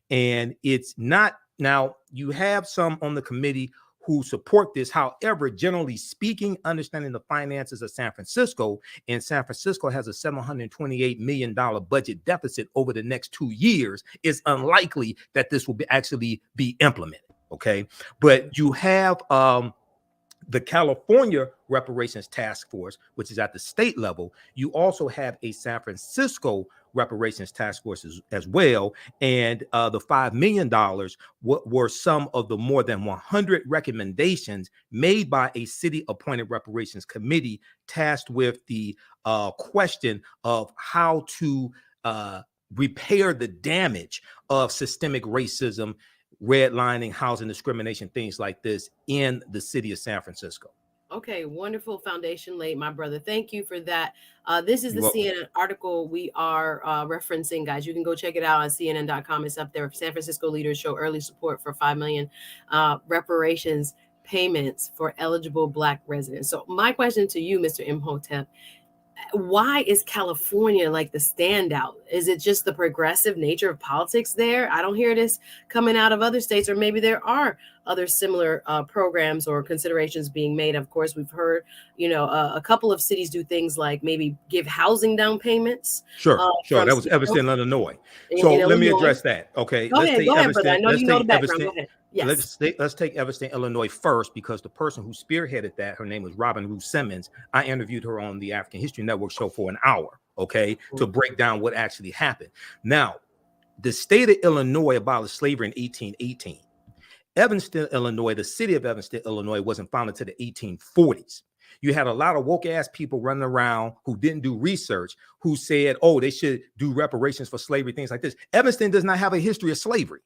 and it's not. Now you have some on the committee who support this. However, generally speaking, understanding the finances of San Francisco, and San Francisco has a $728 million budget deficit over the next 2 years, it's unlikely that this will actually be implemented. Okay, but you have the California Reparations Task Force, which is at the state level. You also have a San Francisco Reparations Task Force as well. And the $5 million were some of the more than 100 recommendations made by a city-appointed reparations committee tasked with the question of how to repair the damage of systemic racism, redlining, housing discrimination, things like this in the city of San Francisco. Okay, wonderful foundation laid, my brother. Thank you for that. This is the CNN article we are referencing, guys. You can go check it out on CNN.com. It's up there. San Francisco leaders show early support for 5 million reparations payments for eligible Black residents. So my question to you, Mr. Imhotep, why is California like the standout? Is it just the progressive nature of politics there? I don't hear this coming out of other states, or maybe there are other similar programs or considerations being made. Of course, we've heard, a couple of cities do things like maybe give housing down payments. Sure. That was Evanston, Illinois. So let me address that. Okay. Go ahead, brother. I know you know the background. Go ahead. Yes. Let's take Evanston, Illinois first, because the person who spearheaded that, her name was Robin Ruth Simmons. I interviewed her on the African History Network show for an hour, to break down what actually happened. Now, the state of Illinois abolished slavery in 1818. Evanston, Illinois, the city of Evanston, Illinois, wasn't founded until the 1840s. You had a lot of woke ass people running around who didn't do research, who said, they should do reparations for slavery, things like this. Evanston does not have a history of slavery.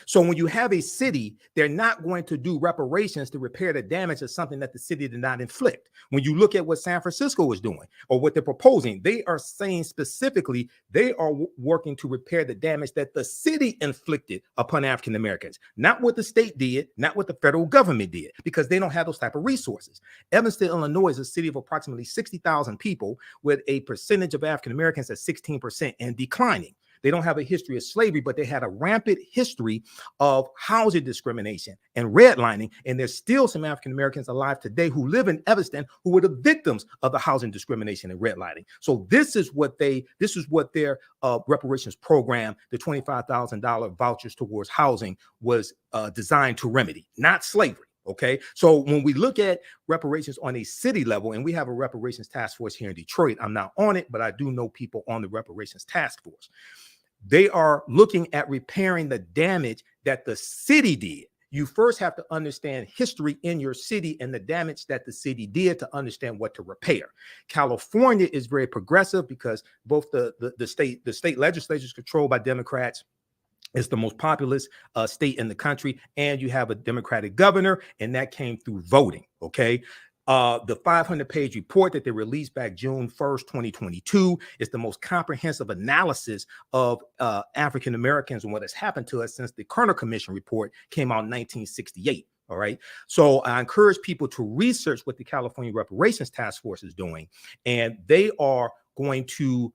So when you have a city, they're not going to do reparations to repair the damage of something that the city did not inflict. When you look at what San Francisco is doing or what they're proposing, they are saying specifically they are working to repair the damage that the city inflicted upon African Americans, not what the state did, not what the federal government did, because they don't have those type of resources. Evanston, Illinois is a city of approximately 60,000 people with a percentage of African Americans at 16% and declining. They don't have a history of slavery, but they had a rampant history of housing discrimination and redlining. And there's still some African Americans alive today who live in Evanston who were the victims of the housing discrimination and redlining. So this is what their reparations program, the $25,000 vouchers towards housing, was designed to remedy, not slavery. Okay, so when we look at reparations on a city level, and we have a reparations task force here in Detroit, I'm not on it, but I do know people on the reparations task force. They are looking at repairing the damage that the city did. You first have to understand history in your city and the damage that the city did to understand what to repair. California is very progressive because both the state legislature is controlled by Democrats. It's the most populous state in the country, and you have a Democratic governor, and that came through voting. Okay. The 500-page report that they released back June 1st, 2022 is the most comprehensive analysis of African Americans and what has happened to us since the Kerner Commission report came out in 1968. All right. So I encourage people to research what the California Reparations Task Force is doing, and they are going to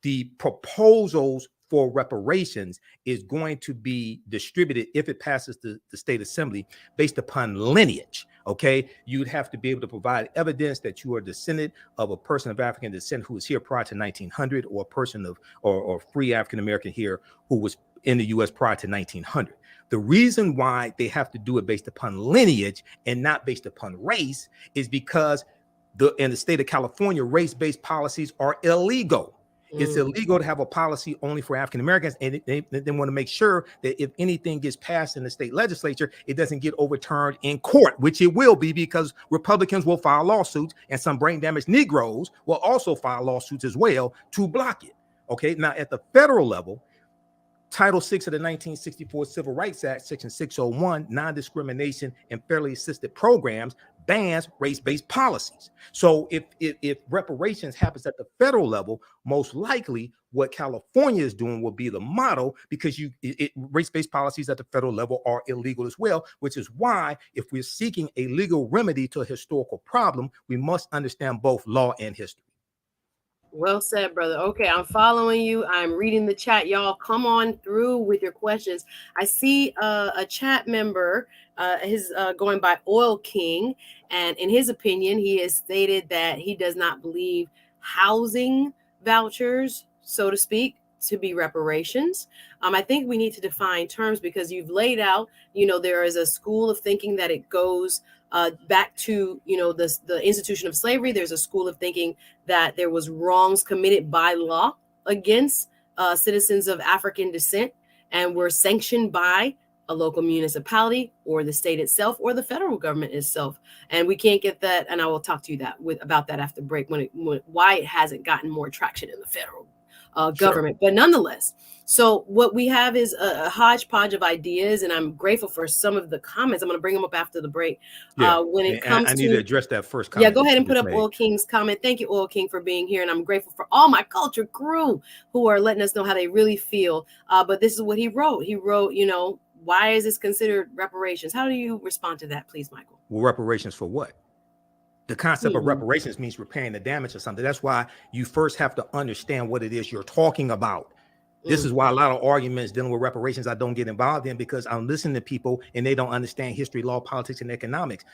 the proposals for reparations is going to be distributed, if it passes the state assembly, based upon lineage. Okay, you'd have to be able to provide evidence that you are a descendant of a person of African descent who was here prior to 1900, or a person of or free African American here who was in the U.S. prior to 1900. The reason why they have to do it based upon lineage and not based upon race is because in the state of California, race-based policies are illegal. It's illegal to have a policy only for African Americans, and they want to make sure that if anything gets passed in the state legislature, it doesn't get overturned in court, which it will be, because Republicans will file lawsuits, and some brain damaged Negroes will also file lawsuits as well to block it. Okay, now at the federal level, Title VI of the 1964 Civil Rights Act, Section 601, non-discrimination and fairly assisted programs, bans race-based policies. So if reparations happens at the federal level, most likely what California is doing will be the model, because race-based policies at the federal level are illegal as well, which is why if we're seeking a legal remedy to a historical problem, we must understand both law and history. Well said, brother. Okay, I'm following you. I'm reading the chat. Y'all come on through with your questions. I see a chat member, his going by Oil King, and in his opinion, he has stated that he does not believe housing vouchers, so to speak, to be reparations. I think we need to define terms, because you've laid out, there is a school of thinking that it goes back to, the institution of slavery. There's a school of thinking that there was wrongs committed by law against citizens of African descent and were sanctioned by a local municipality or the state itself or the federal government itself. And we can't get that. And I will talk to you about that after break, why it hasn't gotten more traction in the federal government. Sure. But nonetheless, so what we have is a hodgepodge of ideas, and I'm grateful for some of the comments. I'm going to bring them up after the break. Yeah. When it comes I need to address that first comment. Yeah, go ahead and put up Oil King's comment. Thank you, Oil King, for being here. And I'm grateful for all my culture crew who are letting us know how they really feel. But this is what he wrote. He wrote, why is this considered reparations? How do you respond to that, please, Michael? Well, reparations for what? The concept of reparations means repairing the damage or something. That's why you first have to understand what it is you're talking about. This is why a lot of arguments dealing with reparations I don't get involved in, because I'm listening to people and they don't understand history, law, politics, and economics.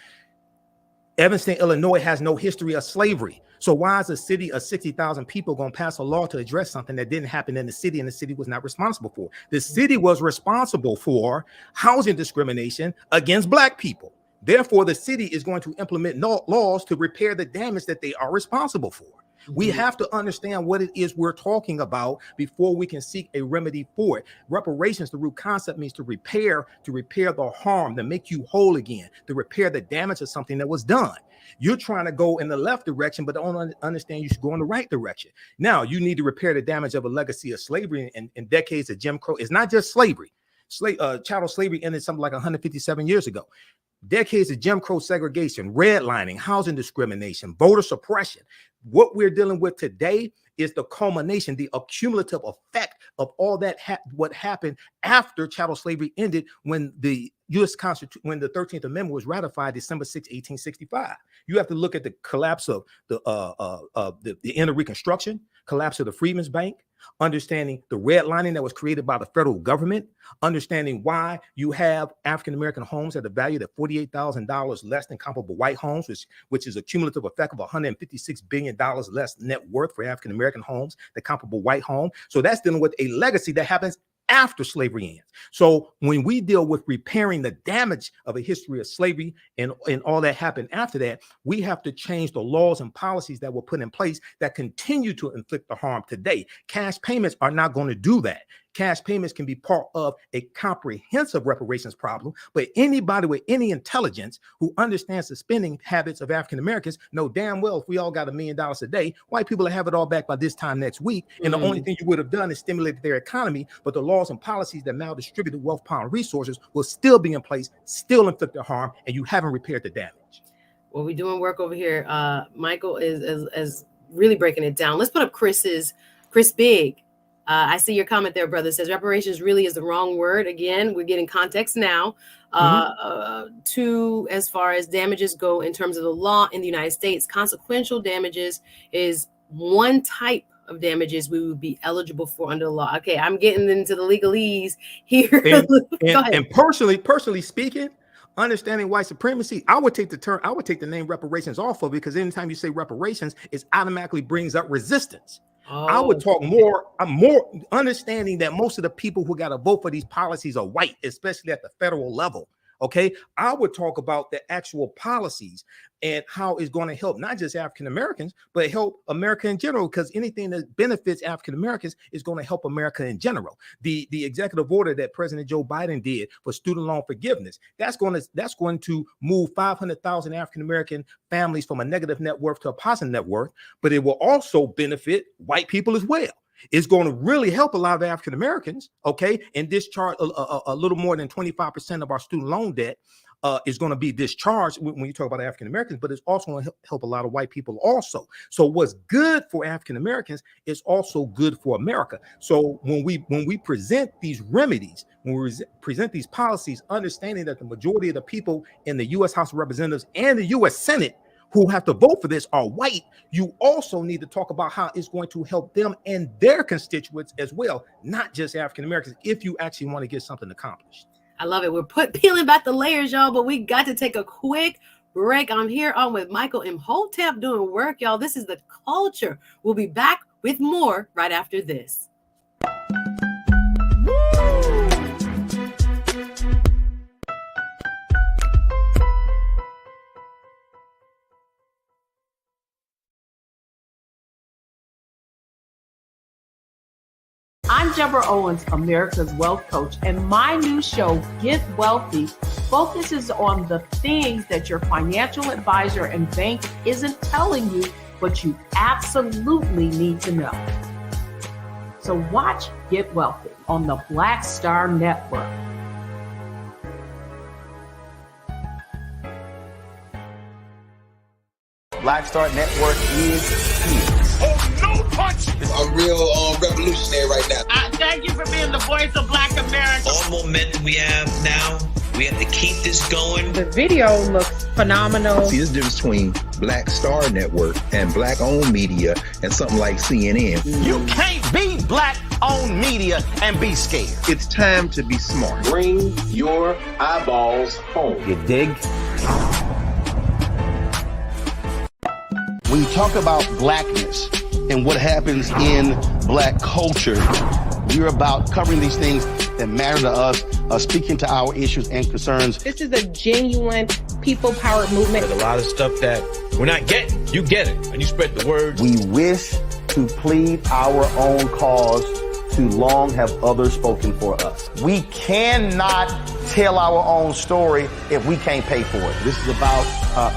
Evanston, Illinois has no history of slavery. So why is a city of 60,000 people going to pass a law to address something that didn't happen in the city and the city was not responsible for? The city was responsible for housing discrimination against Black people. Therefore, the city is going to implement laws to repair the damage that they are responsible for. We have to understand what it is we're talking about before we can seek a remedy for it. Reparations, the root concept, means to repair the harm, to make you whole again, to repair the damage of something that was done. You're trying to go in the left direction, but don't understand you should go in the right direction. Now, you need to repair the damage of a legacy of slavery and decades of Jim Crow. It's not just slavery. Chattel slavery ended something like 157 years ago. Decades of Jim Crow segregation, redlining, housing discrimination, voter suppression. What we're dealing with today is the culmination, the accumulative effect of all that what happened after chattel slavery ended when the U.S. Constitution, when the 13th Amendment was ratified December 6, 1865. You have to look at the collapse of the inner Reconstruction, collapse of the Freedmen's Bank, understanding the redlining that was created by the federal government, understanding why you have African-American homes at a value of $48,000 less than comparable white homes, which is a cumulative effect of $156 billion less net worth for African-American homes than comparable white home. So that's dealing with a legacy that happens after slavery ends. So when we deal with repairing the damage of a history of slavery and all that happened after that, we have to change the laws and policies that were put in place that continue to inflict the harm today. Cash payments are not going to do that. Cash payments can be part of a comprehensive reparations problem, but anybody with any intelligence who understands the spending habits of African Americans know damn well if we all got $1 million a day, white people will have it all back by this time next week. And the only thing you would have done is stimulated their economy, but the laws and policies that maldistributed wealth, power, and resources will still be in place, still inflict the harm, and you haven't repaired the damage. Well, we're doing work over here. Michael is really breaking it down. Let's put up Chris Big. I see your comment there, brother. It says reparations really is the wrong word. Again, we're getting context now to as far as damages go in terms of the law in the United States. Consequential damages is one type of damages we would be eligible for under the law. Okay, I'm getting into the legalese here. And personally speaking, understanding white supremacy, I would take the name reparations off of, because anytime you say reparations, it automatically brings up resistance. I would talk more understanding that most of the people who got to vote for these policies are white, especially at the federal level. Okay, I would talk about the actual policies and how it's going to help not just African Americans, but help America in general, because anything that benefits African Americans is going to help America in general. The executive order that President Joe Biden did for student loan forgiveness, that's going to move 500,000 African American families from a negative net worth to a positive net worth, but it will also benefit white people as well. It's going to really help a lot of African Americans, okay, and discharge a little more than 25% of our student loan debt is going to be discharged when you talk about African Americans, but it's also going to help a lot of white people also. So what's good for African Americans is also good for America. So when we present these remedies, when we present these policies, understanding that the majority of the people in the U.S. House of Representatives and the U.S. Senate who have to vote for this are white, you also need to talk about how it's going to help them and their constituents as well, not just African Americans, if you actually want to get something accomplished. I love it. We're peeling back the layers, y'all, but we got to take a quick break. I'm here on with Michael Imhotep doing work, y'all. This is The Culture. We'll be back with more right after this. I'm Deborah Owens, America's Wealth Coach, and my new show, Get Wealthy, focuses on the things that your financial advisor and bank isn't telling you, but you absolutely need to know. So watch Get Wealthy on the Black Star Network. Black Star Network is here. Oh, no punch! I'm real revolutionary right now. Thank you for being the voice of Black America. All momentum we have now, we have to keep this going. The video looks phenomenal. See, there's a difference between Black Star Network and black-owned media and something like CNN. You can't be black-owned media and be scared. It's time to be smart. Bring your eyeballs home. You dig? When you talk about blackness and what happens in black culture, we're about covering these things that matter to us, speaking to our issues and concerns. This is a genuine people-powered movement. There's a lot of stuff that we're not getting. You get it, and you spread the word. We wish to plead our own cause. Too long have others spoken for us. We cannot tell our own story if we can't pay for it. This is about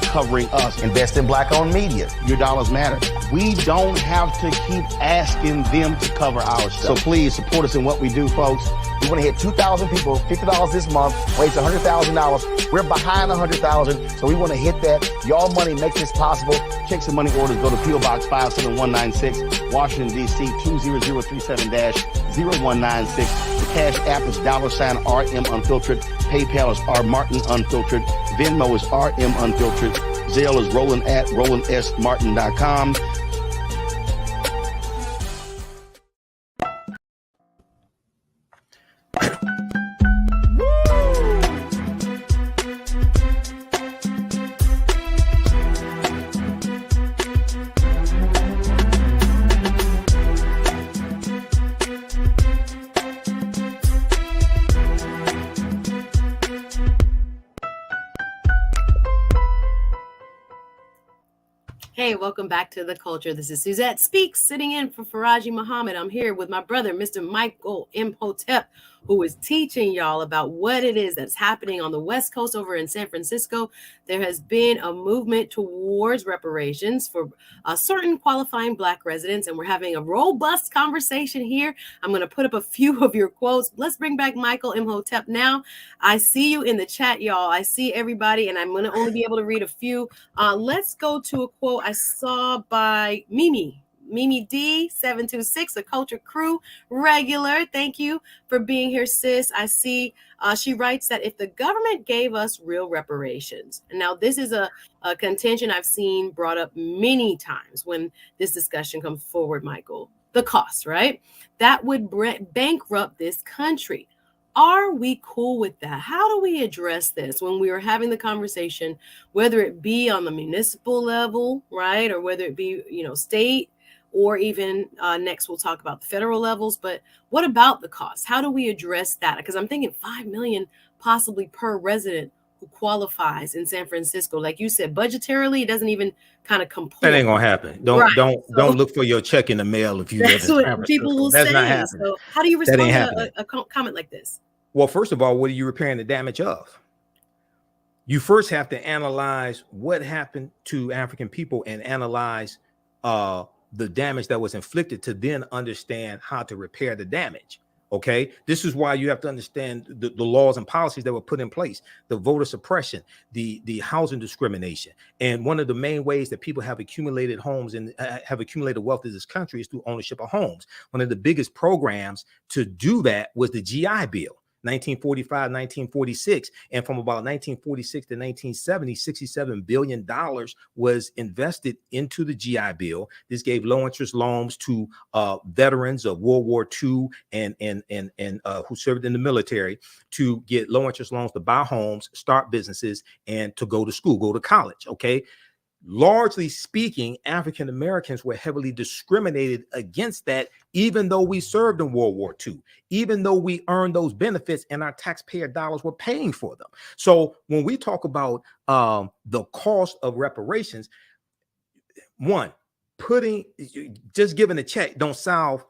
covering us. Invest in black-owned media. Your dollars matter. We don't have to keep asking them to cover our stuff. So please support us in what we do, folks. We want to hit 2,000 people, $50 this month, raise $100,000. We're behind 100,000, so we want to hit that. Your money makes this possible. Check some money orders. Go to P.O. Box 57196, Washington, D.C. 20037-0196. The Cash App is $RM Unfiltered. PayPal is R Martin Unfiltered. Venmo is RM Unfiltered. Zelle is Roland at RolandSMartin.com. Hey, welcome back to The Culture. This is Suzette Speaks, sitting in for Farajii Muhammad. I'm here with my brother, Mr. Michael Imhotep, who is teaching y'all about what it is that's happening on the West Coast over in San Francisco. There has been a movement towards reparations for certain qualifying Black residents, and we're having a robust conversation here. I'm going to put up a few of your quotes. Let's bring back Michael Imhotep now. I see you in the chat, y'all. I see everybody, and I'm going to only be able to read a few. Let's go to a quote I saw by Mimi D 726, a Culture Crew regular. Thank you for being here, sis. I see she writes that if the government gave us real reparations, and now this is a contention I've seen brought up many times when this discussion comes forward, Michael, the cost, right? That would bankrupt this country. Are we cool with that? How do we address this when we are having the conversation, whether it be on the municipal level, right? Or whether it be, state, or even next we'll talk about the federal levels. But what about the cost? How do we address that? Because I'm thinking $5 million possibly per resident who qualifies in San Francisco. Like you said, budgetarily, it doesn't even kind of complete. That ain't gonna happen. Don't look for your check in the mail if you live in San Francisco. People will That's say. not happening. So how do you respond to a comment like this? Well, first of all, what are you repairing the damage of? You first have to analyze what happened to African people and analyze the damage that was inflicted to then understand how to repair the damage. Okay, this is why you have to understand the laws and policies that were put in place, the voter suppression, the housing discrimination. And one of the main ways that people have accumulated homes and have accumulated wealth in this country is through ownership of homes. One of the biggest programs to do that was the GI Bill. 1945, 1946, and from about 1946 to 1970, $67 billion was invested into the GI Bill. This gave low interest loans to veterans of World War II and who served in the military to get low interest loans to buy homes, start businesses, and to go to school, go to college. Okay. Largely speaking, African Americans were heavily discriminated against that, even though we served in World War II, even though we earned those benefits and our taxpayer dollars were paying for them. So when we talk about the cost of reparations, one, just giving a check don't solve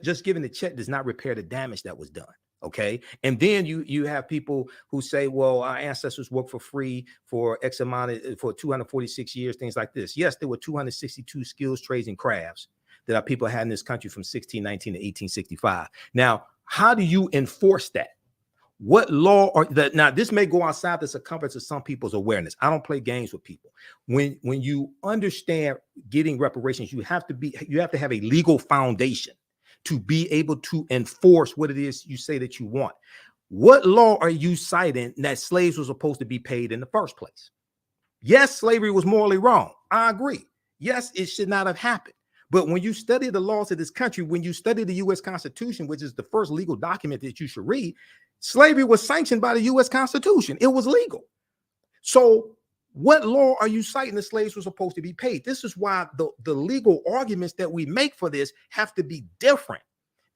just giving a check does not repair the damage that was done. Okay. And then you have people who say, well, our ancestors worked for free for X amount for 246 years, things like this. Yes, there were 262 skills, trades, and crafts that our people had in this country from 1619 to 1865. Now, how do you enforce that? What law or that? Now, this may go outside the circumference of some people's awareness. I don't play games with people. When you understand getting reparations, you have to have a legal foundation to be able to enforce what it is you say that you want. What law are you citing that slaves were supposed to be paid in the first place? Yes, slavery was morally wrong. I agree. Yes, it should not have happened. But when you study the laws of this country, when you study the U.S. Constitution, which is the first legal document that you should read, slavery was sanctioned by the U.S. Constitution. It was legal. So what law are you citing the slaves were supposed to be paid? This is why the legal arguments that we make for this have to be different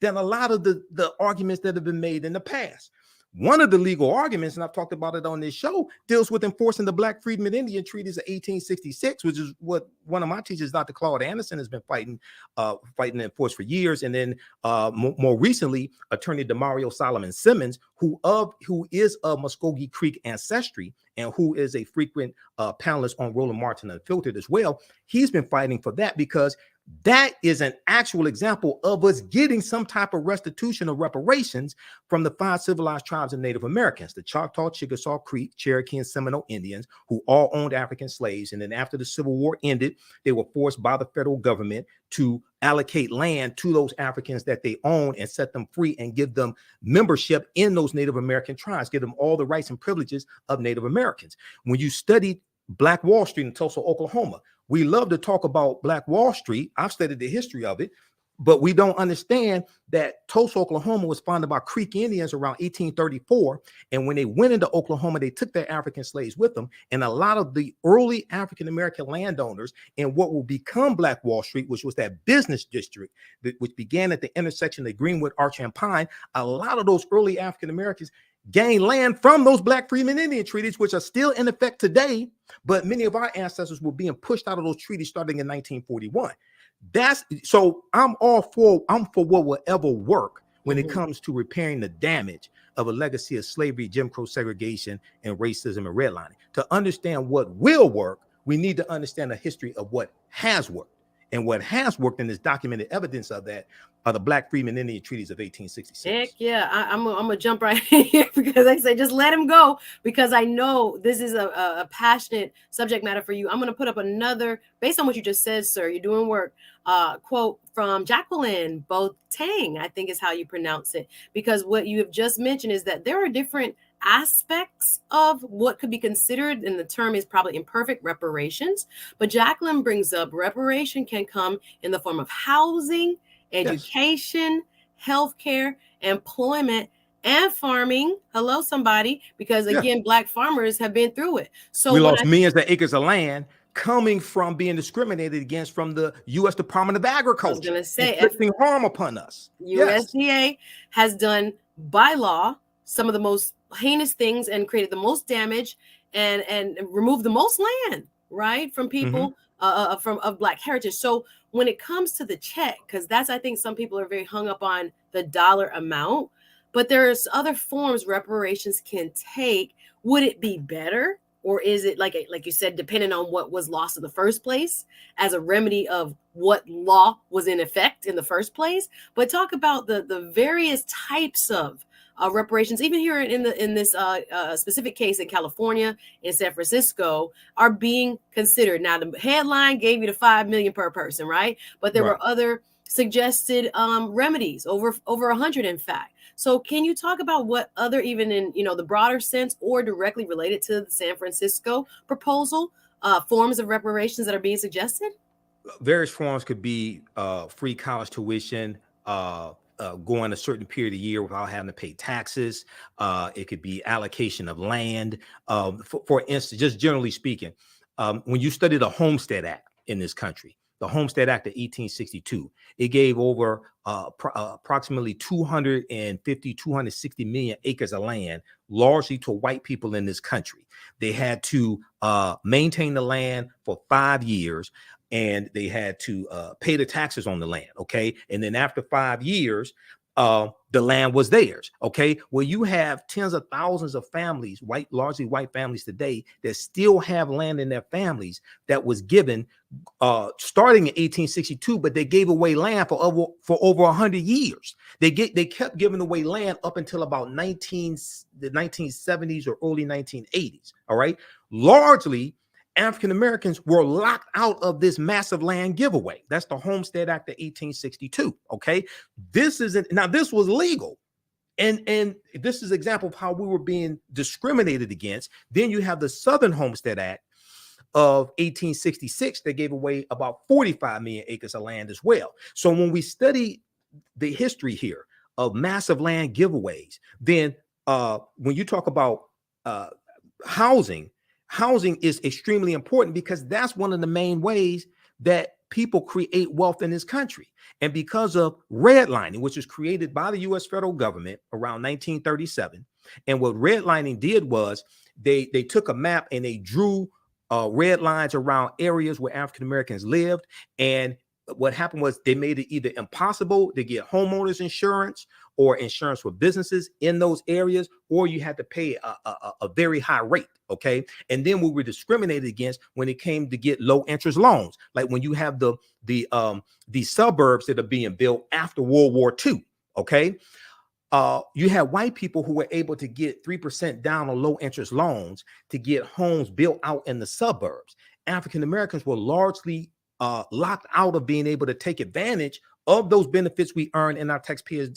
than a lot of the arguments that have been made in the past. One of the legal arguments, and I've talked about it on this show, deals with enforcing the Black Freedmen Indian Treaties of 1866, which is what one of my teachers, Dr. Claude Anderson, has been fighting and enforced for years. And then more recently, Attorney DeMario Solomon Simmons, who is of Muskogee Creek ancestry and who is a frequent panelist on Roland Martin Unfiltered as well, he's been fighting for that because that is an actual example of us getting some type of restitution or reparations from the 5 civilized tribes of Native Americans, the Choctaw, Chickasaw, Creek, Cherokee, and Seminole Indians, who all owned African slaves. And then after the Civil War ended, they were forced by the federal government to allocate land to those Africans that they own and set them free and give them membership in those Native American tribes, give them all the rights and privileges of Native Americans. When you studied Black Wall Street in Tulsa, Oklahoma, we love to talk about Black Wall Street. I've studied the history of it, but we don't understand that Tulsa, Oklahoma was founded by Creek Indians around 1834. And when they went into Oklahoma, they took their African slaves with them. And a lot of the early African-American landowners in what will become Black Wall Street, which was that business district, which began at the intersection of Greenwood, Archer, and Pine, a lot of those early African-Americans gained land from those Black Freedmen Indian treaties, which are still in effect today, but many of our ancestors were being pushed out of those treaties starting in 1941. So I'm for what will ever work when it comes to repairing the damage of a legacy of slavery, Jim Crow segregation, and racism and redlining. To understand what will work, we need to understand the history of what has worked. And what has worked, and there's documented evidence of that, are the Black Freedmen Indian Treaties of 1866. Heck yeah, I'm gonna jump right in here because I say just let him go, because I know this is a passionate subject matter for you. I'm gonna put up another, based on what you just said, sir, you're doing work, quote from Jacqueline Boateng, I think is how you pronounce it, because what you have just mentioned is that there are different aspects of what could be considered, and the term is probably imperfect, reparations. But Jacqueline brings up reparation can come in the form of housing, education, healthcare, employment, and farming. Hello, somebody, because again, Black farmers have been through it. So we lost millions of acres of land coming from being discriminated against from the U.S. Department of Agriculture. I was going to say, inflicting harm upon us. USDA has done by law some of the most heinous things and created the most damage and removed the most land, right, from people of Black heritage. So when it comes to the check, because that's, I think some people are very hung up on the dollar amount, but there's other forms reparations can take. Would it be better, or is it like you said, depending on what was lost in the first place, as a remedy of what law was in effect in the first place? But talk about the various types of reparations, even here in this specific case in California, in San Francisco, are being considered. Now, the headline gave you the $5 million per person, right? But there were other suggested remedies, over 100, in fact. So can you talk about what other, even in the broader sense or directly related to the San Francisco proposal, forms of reparations that are being suggested? Various forms could be free college tuition, going a certain period of year without having to pay taxes. It could be allocation of land. For instance, just generally speaking, when you study the Homestead Act in this country, the Homestead Act of 1862, it gave over approximately 260 million acres of land, largely to white people in this country. They had to maintain the land for 5 years. and they had to pay the taxes on the land. Okay. And then after 5 years, the land was theirs. Okay. Well, you have tens of thousands of families, largely white families today, that still have land in their families that was given starting in 1862, but they gave away land for over 100 years. They kept giving away land up until about the 1970s or early 1980s. All right. Largely, African Americans were locked out of this massive land giveaway. That's the Homestead Act of 1862. Okay, this was legal, and this is an example of how we were being discriminated against. Then you have the Southern Homestead Act of 1866 that gave away about 45 million acres of land as well. So when we study the history here of massive land giveaways, then when you talk about housing is extremely important, because that's one of the main ways that people create wealth in this country. And because of redlining, which was created by the U.S. federal government around 1937, and what redlining did was they took a map and they drew red lines around areas where African Americans lived. And what happened was they made it either impossible to get homeowners insurance or insurance for businesses in those areas, or you had to pay a very high rate. Okay. And then we were discriminated against when it came to get low interest loans. Like when you have the suburbs that are being built after World War II. Okay. You had white people who were able to get 3% down on low interest loans to get homes built out in the suburbs. African Americans were largely locked out of being able to take advantage of those benefits we earn in our taxpayer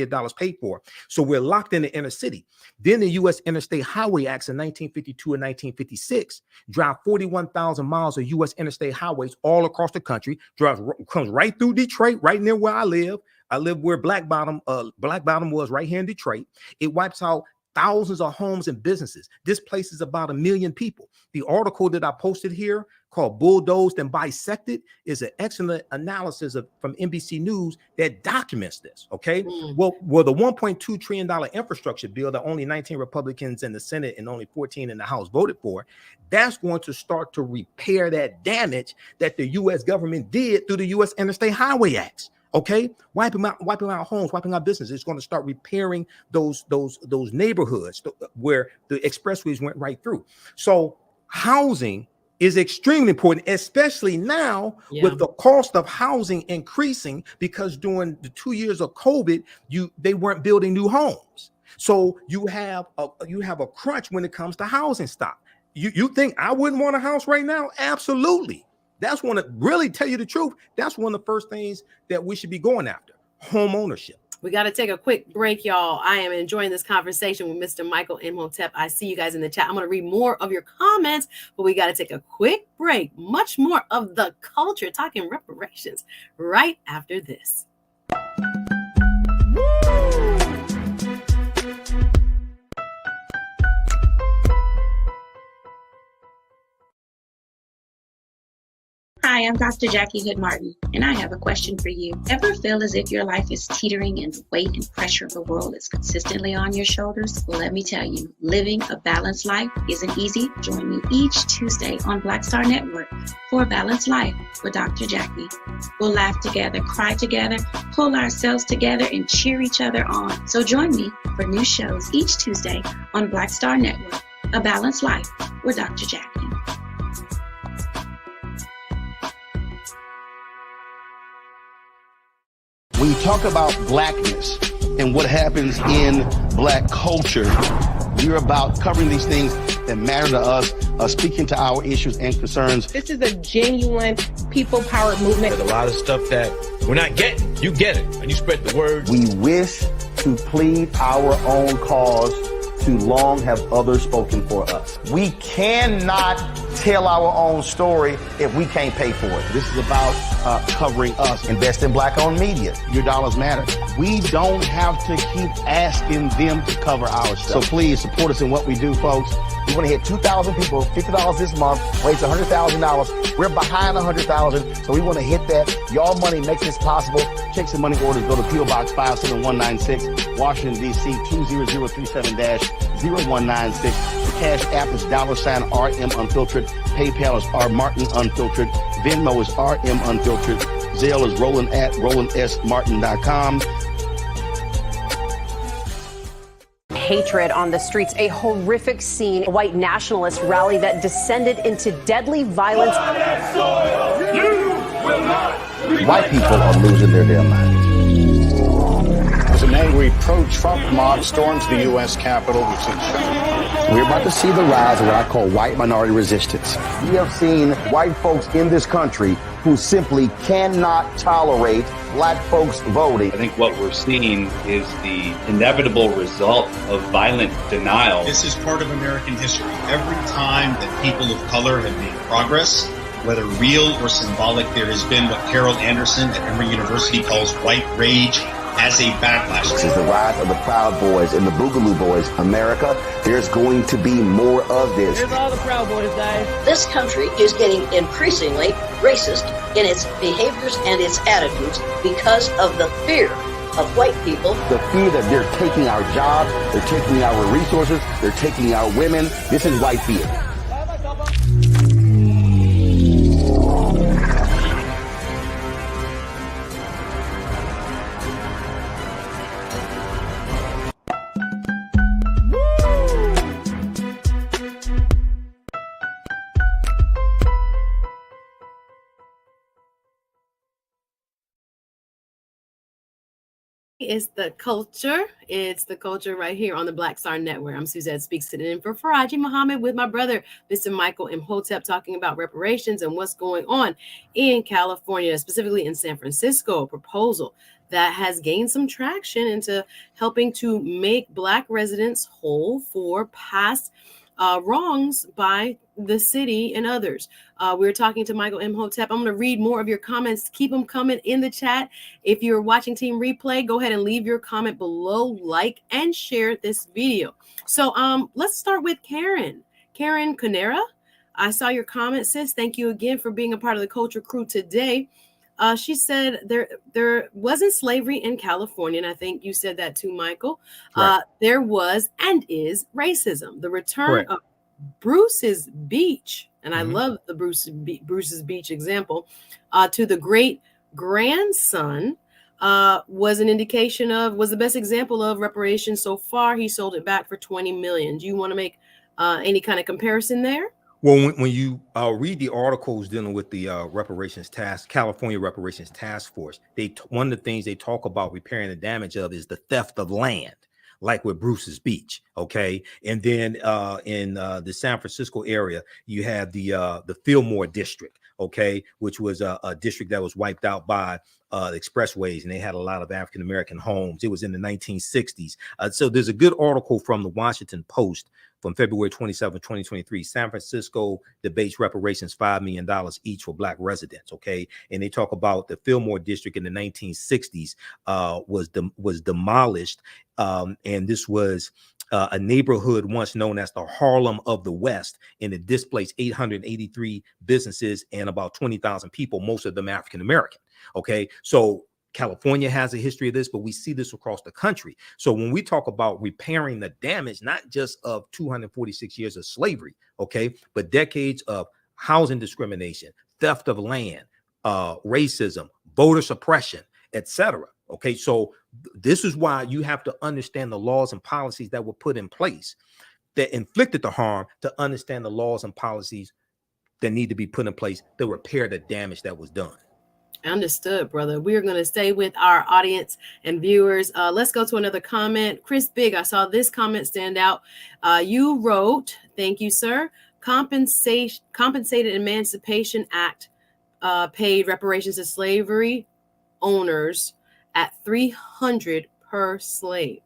dollars paid for. So we're locked in the inner city. Then the U.S. Interstate Highway Acts in 1952 and 1956 drive 41,000 miles of U.S. interstate highways all across the country. Comes right through Detroit, right near where I live. I live where Black Bottom was, right here in Detroit. It wipes out thousands of homes and businesses. This place is about 1 million people. The article that I posted here called Bulldozed and Bisected is an excellent analysis from NBC News that documents this. Okay. Well, the $1.2 trillion infrastructure bill that only 19 Republicans in the Senate and only 14 in the House voted for, that's going to start to repair that damage that the U.S. government did through the U.S. Interstate Highway Acts. Okay, wiping out homes, wiping out businesses. It's going to start repairing those neighborhoods where the expressways went right through. So housing is extremely important, especially now with the cost of housing increasing, because during the 2 years of COVID, they weren't building new homes. So you have a crunch when it comes to housing stock. You think I wouldn't want a house right now? Absolutely. That's one of, really tell you the truth, that's one of the first things that we should be going after, home ownership. We got to take a quick break, y'all. I am enjoying this conversation with Mr. Michael Imhotep. I see you guys in the chat. I'm going to read more of your comments, but we got to take a quick break. Much more of the culture, talking reparations, right after this. Hi, I'm Dr. Jackie Hood Martin, and I have a question for you. Ever feel as if your life is teetering and the weight and pressure of the world is consistently on your shoulders? Well, let me tell you, living a balanced life isn't easy. Join me each Tuesday on Black Star Network for a Balanced Life with Dr. Jackie. We'll laugh together, cry together, pull ourselves together, and cheer each other on. So join me for new shows each Tuesday on Black Star Network, A Balanced Life with Dr. Jackie. When you talk about blackness and what happens in black culture, we're about covering these things that matter to us, speaking to our issues and concerns. This is a genuine people-powered movement. There's a lot of stuff that we're not getting. You get it, and you spread the word. We wish to plead our own cause. Too long have others spoken for us. We cannot tell our own story if we can't pay for it. This is about covering us. Invest in black-owned media. Your dollars matter. We don't have to keep asking them to cover our stuff. So please support us in what we do, folks. We want to hit 2,000 people, $50 this month, raise $100,000. We're behind 100,000, so we want to hit that. Y'all money makes this possible. Checks and money orders go to P.O. Box 57196, Washington, D.C. 20037-0196. Cash App is $RM Unfiltered. PayPal is R Martin Unfiltered. Venmo is RM Unfiltered. Zelle is Roland@RolandSMartin.com. Hatred on the streets, a horrific scene, a white nationalist rally that descended into deadly violence. White people are losing their damn minds. As an angry pro-Trump mob storms the U.S. Capitol, we're about to see the rise of what I call white minority resistance. We have seen white folks in this country who simply cannot tolerate black folks voting. I think what we're seeing is the inevitable result of violent denial. This is part of American history. Every time that people of color have made progress, whether real or symbolic, there has been what Carol Anderson at Emory University calls white rage as a backlash. This is the rise of the Proud Boys and the Boogaloo Boys. America, there's going to be more of this. Here's all the Proud Boys, guys. This country is getting increasingly racist in its behaviors and its attitudes because of the fear of white people. The fear that they're taking our jobs, they're taking our resources, they're taking our women. This is white fear. It's the culture. It's the culture right here on the Black Star Network. I'm Suzette Speaks, sitting in for Farajii Muhammad with my brother, Mr. Michael Imhotep, talking about reparations and what's going on in California, specifically in San Francisco. A proposal that has gained some traction into helping to make Black residents whole for past wrongs by the city and others. We're talking to Michael Imhotep. I'm going to read more of your comments. Keep them coming in the chat. If you're watching Team Replay, go ahead and leave your comment below, like, and share this video. So let's start with Karen. Karen Canera, I saw your comment, sis. Thank you again for being a part of the culture crew today. She said there wasn't slavery in California, and I think you said that too, Michael. Right. There was and is racism. The return of Bruce's Beach, and I love the Bruce's Beach example, to the great grandson was the best example of reparations so far. He sold it back for $20 million. Do you want to make any kind of comparison there? Well, when you read the articles dealing with the California Reparations Task Force, one of the things they talk about repairing the damage of is the theft of land, like with Bruce's Beach, okay? And then in the San Francisco area, you have the Fillmore district, okay, which was a district that was wiped out by expressways, and they had a lot of African-American homes. It was in the 1960s. So there's a good article from the Washington Post from February 27, 2023, San Francisco debates reparations $5 million each for Black residents, okay? And they talk about the Fillmore district in the 1960s was demolished, and this was a neighborhood once known as the Harlem of the West, and it displaced 883 businesses and about 20,000 people, most of them African-American, okay? So California has a history of this, but we see this across the country. So when we talk about repairing the damage, not just of 246 years of slavery, okay, but decades of housing discrimination, theft of land, racism, voter suppression, etc. Okay, so this is why you have to understand the laws and policies that were put in place that inflicted the harm, to understand the laws and policies that need to be put in place to repair the damage that was done. Understood, brother. We are going to stay with our audience and viewers. Let's go to another comment. Chris Big, I saw this comment stand out. You wrote, thank you, sir. Compensated Emancipation Act paid reparations to slavery owners at $300 per slave.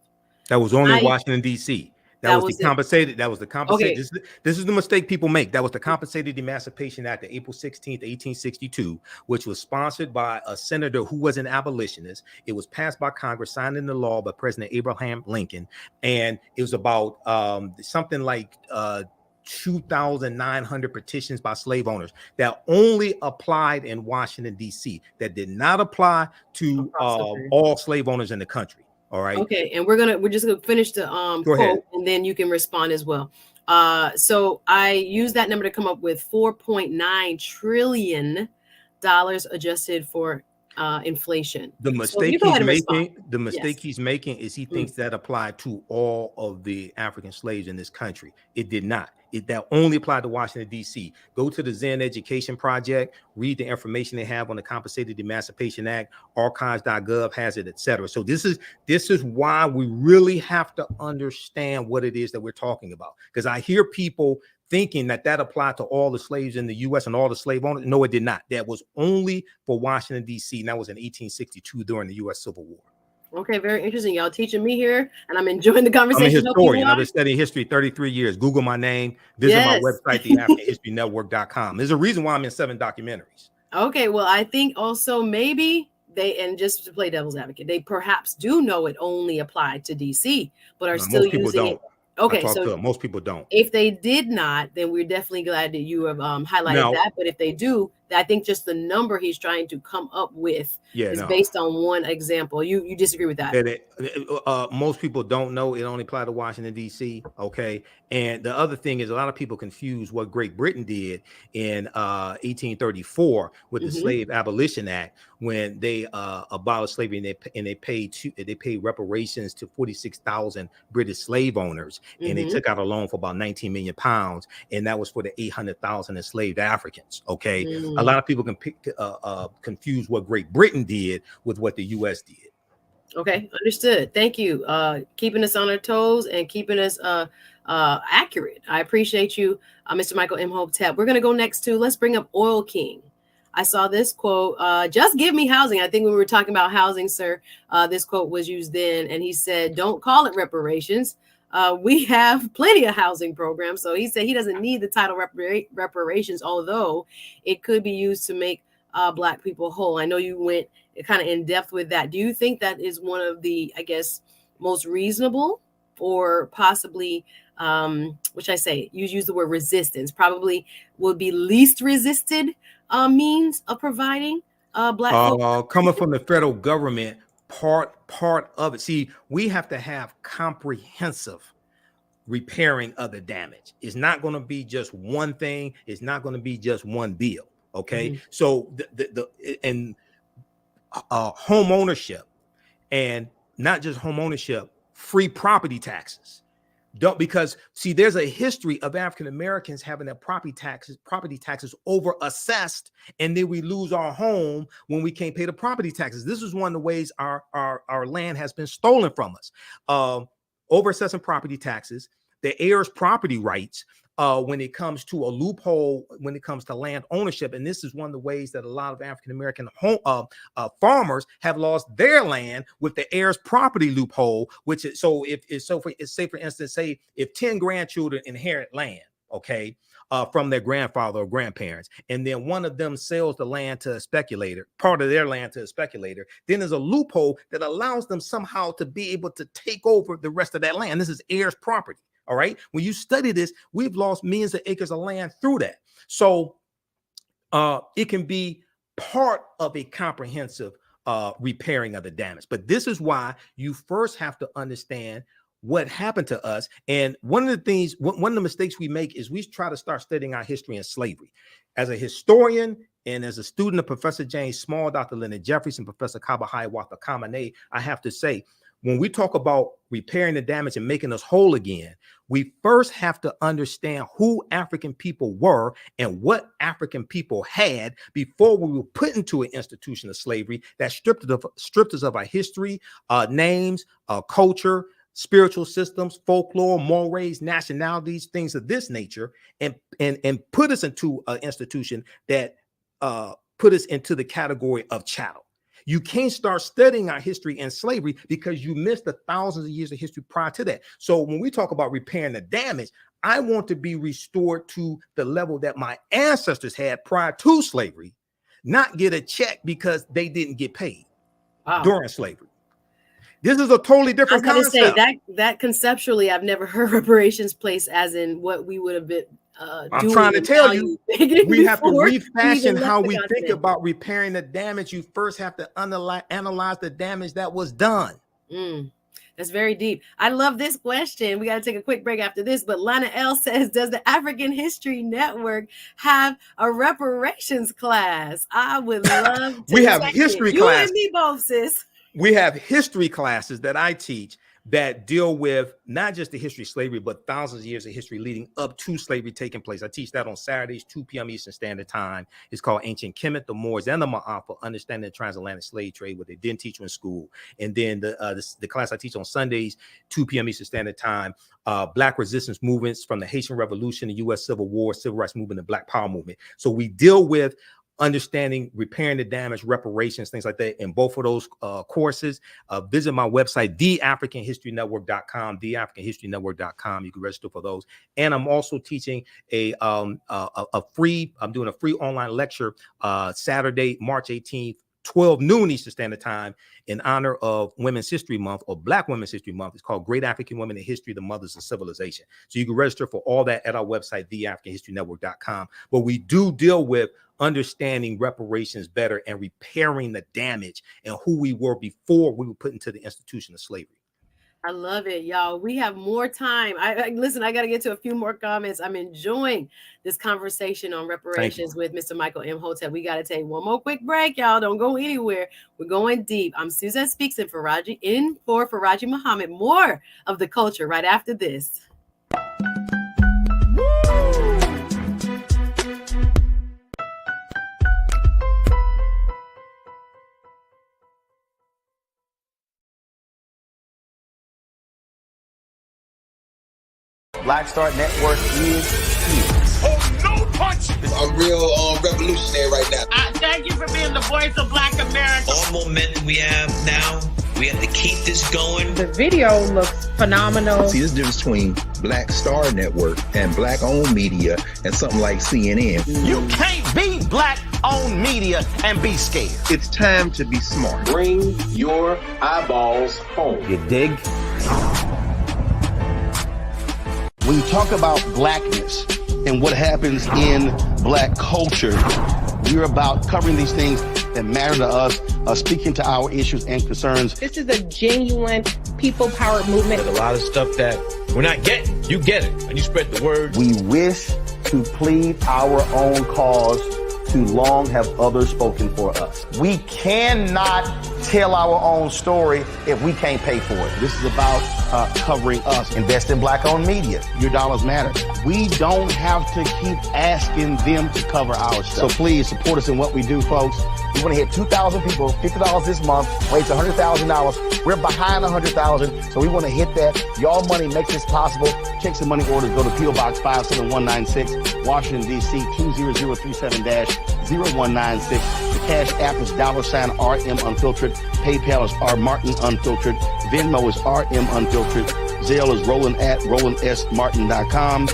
That was only in Washington, D.C. That was the compensated. That was the compensated. Okay. This is the mistake people make. That was the Compensated Emancipation Act of April 16th, 1862, which was sponsored by a senator who was an abolitionist. It was passed by Congress, signed into law by President Abraham Lincoln, and it was about something like 2,900 petitions by slave owners that only applied in Washington, D.C. That did not apply to all slave owners in the country. All right. Okay, and we're just gonna finish the quote, and then you can respond as well. So I used that number to come up with $4.9 trillion adjusted for inflation. The mistake he's making is he thinks that applied to all of the African slaves in this country. It did not. That only applied to Washington, D.C. Go to the Zen Education Project, read the information they have on the Compensated Emancipation Act, archives.gov has it, etc. So this is why we really have to understand what it is that we're talking about. Because I hear people thinking that applied to all the slaves in the U.S. and all the slave owners. No, it did not. That was only for Washington, D.C. And that was in 1862 during the U.S. Civil War. Okay, very interesting. Y'all teaching me here, and I'm enjoying the conversation. I'm a historian. I've been studying history 33 years. Google my name. Visit my website, theafricanhistorynetwork.com. There's a reason why I'm in 7 documentaries. Okay, well, I think also maybe and just to play devil's advocate, they perhaps do know it only applied to D.C., but are still using it. Okay, so most people don't. If they did not, then we're definitely glad that you have highlighted that. But if they do, I think just the number he's trying to come up with is based on one example. You disagree with that? Most people don't know it only applied to Washington, D.C. Okay. And the other thing is a lot of people confuse what Great Britain did in 1834 with the Slave Abolition Act when they abolished slavery and they paid reparations to 46,000 British slave owners. And they took out a loan for about 19 million pounds. And that was for the 800,000 enslaved Africans. Okay. A lot of people can confuse what Great Britain did with what the U.S. did. Okay, understood. Thank you. Keeping us on our toes and keeping us accurate. I appreciate you, Mr. Michael M. Hopetep. We're going to go next to, let's bring up Oil King. I saw this quote, just give me housing. I think when we were talking about housing, sir, this quote was used then. And he said, don't call it reparations. We have plenty of housing programs. So he said he doesn't need the title reparations, although it could be used to make Black people whole. I know you went kind of in depth with that. Do you think that is one of the, I guess, most reasonable or possibly, which I say, you use the word resistance, probably would be least resisted means of providing Black folk? Coming from the federal government, part of it. See, we have to have comprehensive repairing of the damage. It's not going to be just one thing. It's not going to be just one bill. Okay. So home ownership, and not just home ownership, free property taxes. Because see, there's a history of African Americans having their property taxes over assessed, and then we lose our home when we can't pay the property taxes. This is one of the ways our land has been stolen from us. Over assessing property taxes, the heirs' property rights. When it comes to a loophole, when it comes to land ownership, and this is one of the ways that a lot of African American farmers have lost their land with the heirs property loophole. Which is say for instance, say if 10 grandchildren inherit land, okay, from their grandfather or grandparents, and then one of them sells the land to a speculator, part of their land to a speculator, then there's a loophole that allows them somehow to be able to take over the rest of that land. This is heirs property. All right. When you study this, we've lost millions of acres of land through that. So it can be part of a comprehensive repairing of the damage. But this is why you first have to understand what happened to us. And one of the mistakes we make is we try to start studying our history in slavery. As a historian and as a student of Professor James Small, Dr. Leonard Jefferson, Professor Kabahai Watha Kamene, I have to say, when we talk about repairing the damage and making us whole again, we first have to understand who African people were and what African people had before we were put into an institution of slavery that stripped us of our history, names, culture, spiritual systems, folklore, mores, nationalities, things of this nature, and put us into an institution that put us into the category of chattel. You can't start studying our history in slavery because you missed the thousands of years of history prior to that. So when we talk about repairing the damage, I want to be restored to the level that my ancestors had prior to slavery, not get a check because they didn't get paid during slavery. This is a totally different concept. I was going to say that conceptually, I've never heard reparations placed as in what we would have been I'm trying to tell you, we have to refashion how we think about repairing the damage. You first have to analyze the damage that was done. That's very deep. I love this question. We got to take a quick break after this, but Lana L says, does the African History Network have a reparations class? I would love to. We have history class. You and me both, sis. We have history classes that I teach that deal with not just the history of slavery, but thousands of years of history leading up to slavery taking place. I teach that on Saturdays, 2 p.m. Eastern Standard Time. It's called Ancient Kemet, the Moors, and the Ma'afa, Understanding the Transatlantic Slave Trade, what they didn't teach you in school. And then the class I teach on Sundays, 2 p.m. Eastern Standard Time, Black resistance movements from the Haitian Revolution, the U.S. Civil War, Civil Rights Movement, and Black Power movement. So we deal with understanding, repairing the damage, reparations, things like that in both of those courses. Visit my website, theafricanhistorynetwork.com, theafricanhistorynetwork.com. You can register for those. And I'm also teaching I'm doing a free online lecture Saturday, March 18th, 12 noon Eastern Standard Time, in honor of Women's History Month, or Black Women's History Month. It's called Great African Women in History, the Mothers of Civilization. So you can register for all that at our website, theafricanhistorynetwork.com. But we do deal with understanding reparations better and repairing the damage and who we were before we were put into the institution of slavery. I love it, y'all. We have more time. Listen, I got to get to a few more comments. I'm enjoying this conversation on reparations with Mr. Michael Imhotep. We got to take one more quick break, y'all. Don't go anywhere. We're going deep. I'm Suzette Speaks in for Farajii Muhammad. More of the culture right after this. Black Star Network is here. Oh, no punch! I'm real revolutionary right now. Thank you for being the voice of Black America. All momentum we have now, we have to keep this going. The video looks phenomenal. See, this difference between Black Star Network and Black-owned media and something like CNN. You can't be Black-owned media and be scared. It's time to be smart. Bring your eyeballs home. You dig? When you talk about blackness and what happens in Black culture, we're about covering these things that matter to us, speaking to our issues and concerns. This is a genuine people power movement. There's a lot of stuff that we're not getting. You get it, and you spread the word. We wish to plead our own cause. Too long have others spoken for us. We cannot tell our own story if we can't pay for it. This is about covering us. Invest in Black-owned media. Your dollars matter. We don't have to keep asking them to cover our stuff. So please support us in what we do, folks. We want to hit 2,000 people, $50 this month, raise $100,000. We're behind 100,000, so we want to hit that. Y'all money makes this possible. Check some money orders. Go to P.O. Box 57196, Washington, D.C. 20037-0196. The Cash App is $RM Unfiltered. PayPal is R Martin Unfiltered. Venmo is RM Unfiltered. Zelle is Roland at RolandSMartin.com.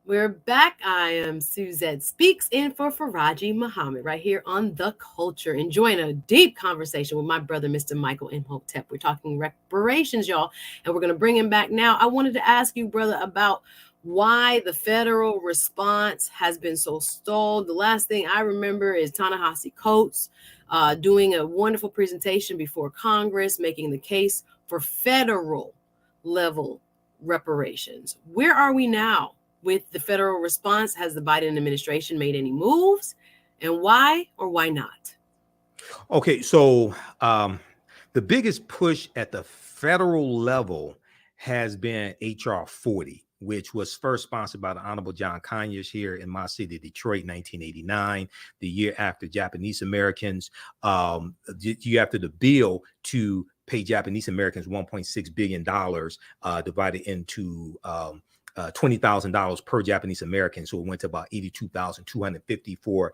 We're back. I am Suzette Speaks in for Farajii Muhammad right here on The Culture, enjoying a deep conversation with my brother, Mr. Michael Imhotep. We're talking reparations, y'all, and we're going to bring him back now. I wanted to ask you, brother, about why the federal response has been so stalled. The last thing I remember is Ta-Nehisi Coates doing a wonderful presentation before Congress, making the case for federal level reparations. Where are we now with the federal response? Has the Biden administration made any moves, and why or why not? Okay, so the biggest push at the federal level has been HR 40, which was first sponsored by the Honorable John Conyers here in my city, Detroit, 1989, the year after Japanese Americans, you after the bill to pay Japanese Americans $1.6 billion divided into $20,000 per Japanese American. So it went to about $82,250 for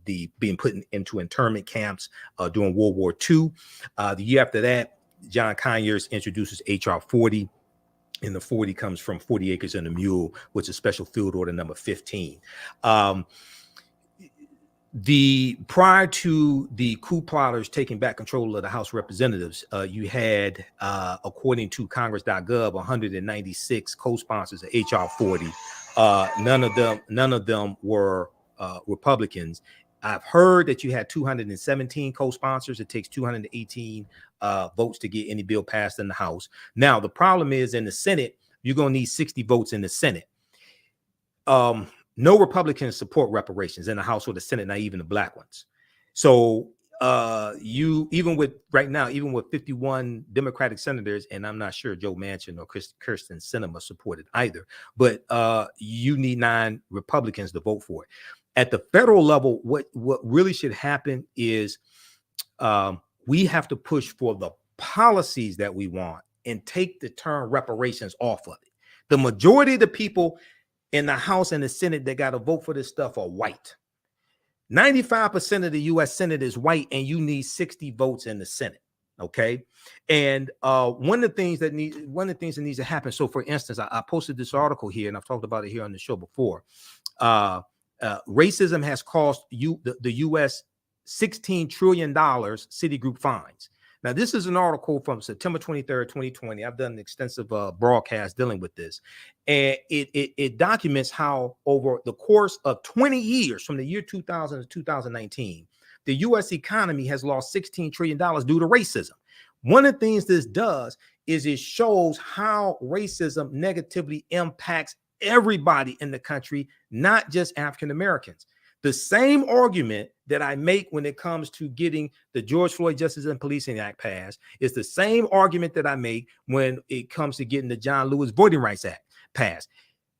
the being put into internment camps during World War II. The year after that, John Conyers introduces HR 40. And the 40 comes from 40 acres and a mule, which is special field order number 15. prior to the coup plotters taking back control of the House of Representatives, you had, according to Congress.gov, 196 co-sponsors of HR 40. None of them were Republicans. I've heard that you had 217 co-sponsors. It takes 218 votes to get any bill passed in the House. Now, the problem is in the Senate, you're going to need 60 votes in the Senate. No Republicans support reparations in the House or the Senate, not even the black ones. So even with 51 Democratic senators, and I'm not sure Joe Manchin or Kirsten Sinema supported either, but you need 9 Republicans to vote for it. At the federal level, what really should happen is we have to push for the policies that we want and take the term reparations off of it. The majority of the people in the House and the Senate that got to vote for this stuff are white. 95% of the U.S. Senate is white, and you need 60 votes in the Senate. Okay, and one of the things that needs to happen. So, for instance, I posted this article here, and I've talked about it here on the show before. Racism has cost the U.S. $16 trillion Citigroup fines. Now, this is an article from September 23rd, 2020. I've done an extensive broadcast dealing with this. And it documents how over the course of 20 years, from the year 2000 to 2019, the U.S. economy has lost $16 trillion due to racism. One of the things this does is it shows how racism negatively impacts everybody in the country, not just African Americans. The same argument that I make when it comes to getting the George Floyd Justice and Policing Act passed is the same argument that I make when it comes to getting the John Lewis Voting Rights Act passed.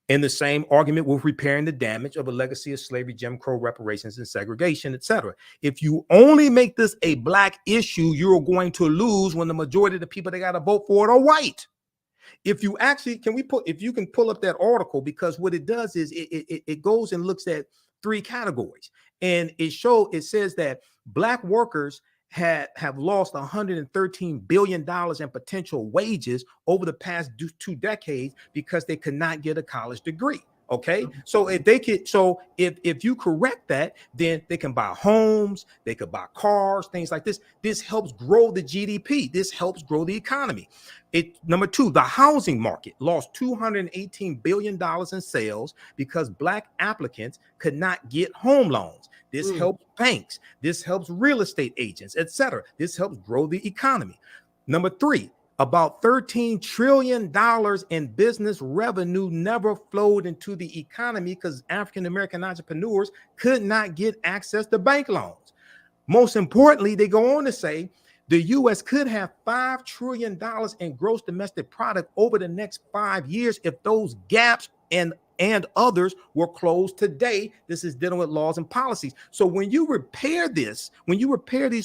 And the same argument with repairing the damage of a legacy of slavery, Jim Crow, reparations, and segregation, etc. If you only make this a black issue, you're going to lose when the majority of the people that got to vote for it are white. If you actually, if you can pull up that article, because what it does is it goes and looks at 3 categories, and it says that black workers have lost $113 billion in potential wages over the past 2 decades because they could not get a college degree. Okay, so if you correct that, then they can buy homes, they could buy cars, things like this. This helps grow the GDP. This helps grow the economy. Number 2, the housing market lost $218 billion in sales because black applicants could not get home loans. This helps banks. This helps real estate agents, etc. This helps grow the economy. Number 3, about $13 trillion in business revenue never flowed into the economy because African-American entrepreneurs could not get access to bank loans. Most importantly, they go on to say the U.S. could have $5 trillion in gross domestic product over the next 5 years if those gaps and others were closed today. This is dealing with laws and policies. So when you repair these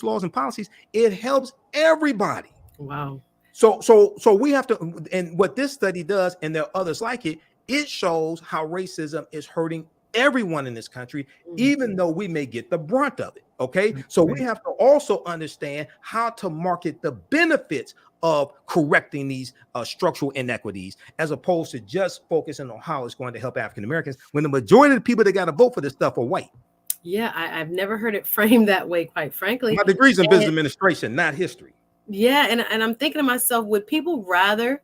laws and policies, it helps everybody. Wow. So we have to, and what this study does, and there are others like it, it shows how racism is hurting everyone in this country, even though we may get the brunt of it. Okay. So we have to also understand how to market the benefits of correcting these structural inequities, as opposed to just focusing on how it's going to help African Americans when the majority of the people that got to vote for this stuff are white. Yeah, I've never heard it framed that way, quite frankly. My degree's in business administration, not history. Yeah, and I'm thinking to myself, would people rather,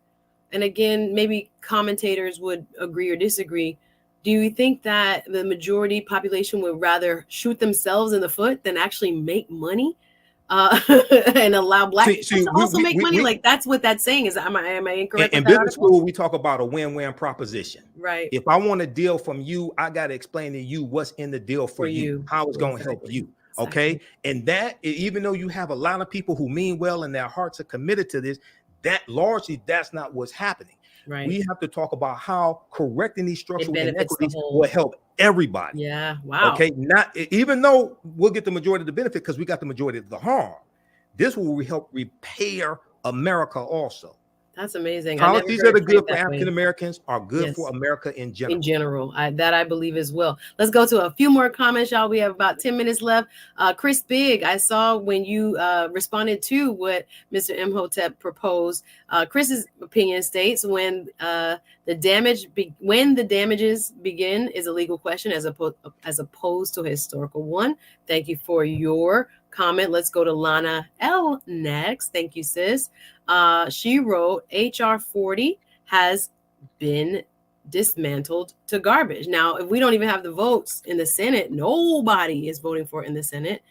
and again, maybe commentators would agree or disagree, do you think that the majority population would rather shoot themselves in the foot than actually make money and allow black people to also make money? Like, that's what that's saying. Is am I incorrect? In business school, we talk about a win-win proposition. Right. If I want a deal from you, I got to explain to you what's in the deal for you, how it's going to help you. Okay. And that, even though you have a lot of people who mean well and their hearts are committed to this, that's not what's happening. Right. We have to talk about how correcting these structural inequities will help everybody. Yeah. Wow. Okay. Not even though we'll get the majority of the benefit because we got the majority of the harm. This will help repair America also. That's amazing. Policies that are good for African Americans are good for America in general. That I believe as well. Let's go to a few more comments, y'all. We have about 10 minutes left. Chris Big, I saw when you responded to what Mr. Imhotep proposed. Chris's opinion states when the damages begin is a legal question as opposed to a historical one. Thank you for your comment. Let's go to Lana L next. Thank you, sis. She wrote, HR 40 has been dismantled to garbage. Now, if we don't even have the votes in the Senate, nobody is voting for it in the Senate.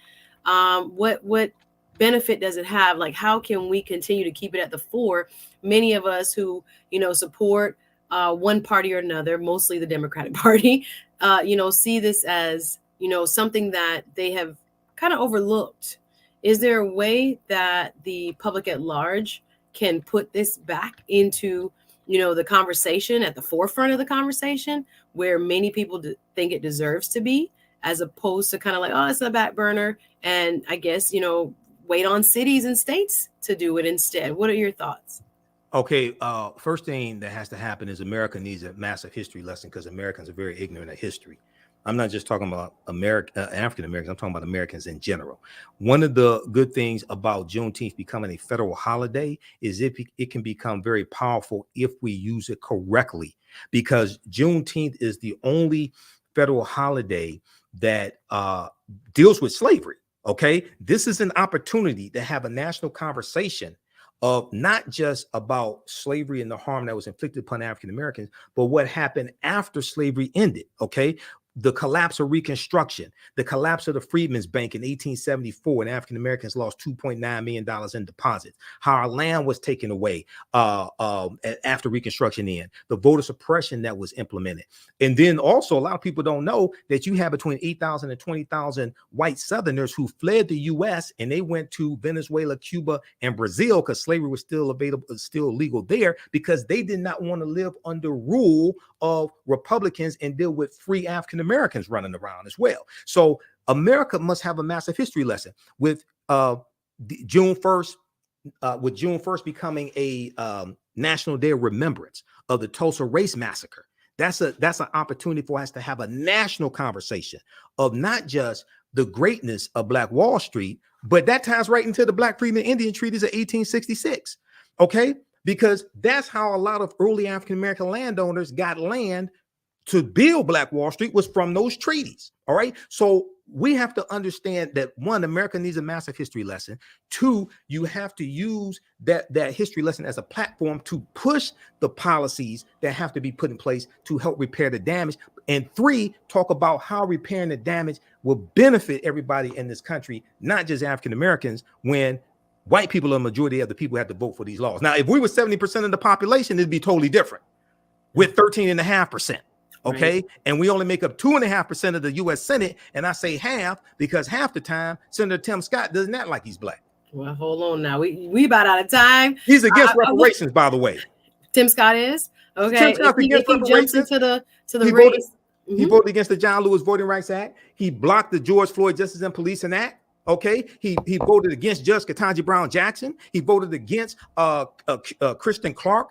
What benefit does it have? Like, how can we continue to keep it at the fore? Many of us who, support one party or another, mostly the Democratic Party, see this as, something that they have kind of overlooked. Is there a way that the public at large can put this back into, the conversation, at the forefront of the conversation, where many people think it deserves to be, as opposed to kind of like, oh, it's a back burner, and I guess, wait on cities and states to do it instead? What are your thoughts? Okay, first thing that has to happen is America needs a massive history lesson, because Americans are very ignorant of history. I'm not just talking about African Americans. I'm talking about Americans in general. One of the good things about Juneteenth becoming a federal holiday is it can become very powerful if we use it correctly, because Juneteenth is the only federal holiday that deals with slavery. Okay, this is an opportunity to have a national conversation of not just about slavery and the harm that was inflicted upon African Americans, but what happened after slavery ended. Okay. The collapse of Reconstruction, the collapse of the Freedmen's Bank in 1874, when African Americans lost $2.9 million in deposits, how our land was taken away after Reconstruction ended, the voter suppression that was implemented. And then also, a lot of people don't know that you have between 8,000 and 20,000 white Southerners who fled the U.S. and they went to Venezuela, Cuba, and Brazil, because slavery was still legal there, because they did not want to live under rule of Republicans and deal with free African Americans running around as well. So America must have a massive history lesson with June 1st, with June 1st becoming a National Day of Remembrance of the Tulsa Race Massacre. That's an opportunity for us to have a national conversation of not just the greatness of Black Wall Street, but that ties right into the Black Freedmen Indian Treaties of 1866. Okay, because that's how a lot of early African American landowners got land to build Black Wall Street, was from those treaties. All right. So we have to understand that, one, America needs a massive history lesson. Two, you have to use that history lesson as a platform to push the policies that have to be put in place to help repair the damage. And three, talk about how repairing the damage will benefit everybody in this country, not just African Americans, when white people are the majority of the people who have to vote for these laws. Now, if we were 70% of the population, it'd be totally different with 13.5%. Okay. Right. And we only make up 2.5% of the U.S. Senate. And I say half because half the time Senator Tim Scott doesn't act like he's Black. Well, hold on now. We about out of time. He's against reparations, by the way. Tim Scott is? Okay. Tim Scott if he jumps into the race. He voted against the John Lewis Voting Rights Act. He blocked the George Floyd Justice and Policing Act. Okay, he voted against Judge Ketanji Brown Jackson. He voted against Kristen Clark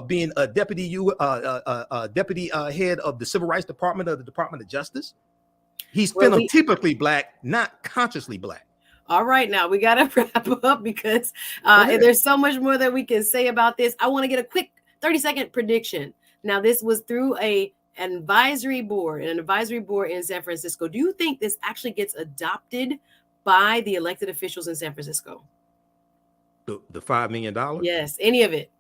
being a deputy head of the Civil Rights Department of the Department of Justice. He's phenotypically Black, not consciously Black. All right, now we got to wrap up because there's so much more that we can say about this. I want to get a quick 30-second prediction. Now, this was through an advisory board in San Francisco. Do you think this actually gets adopted by the elected officials in San Francisco? The $5 million? Yes, any of it.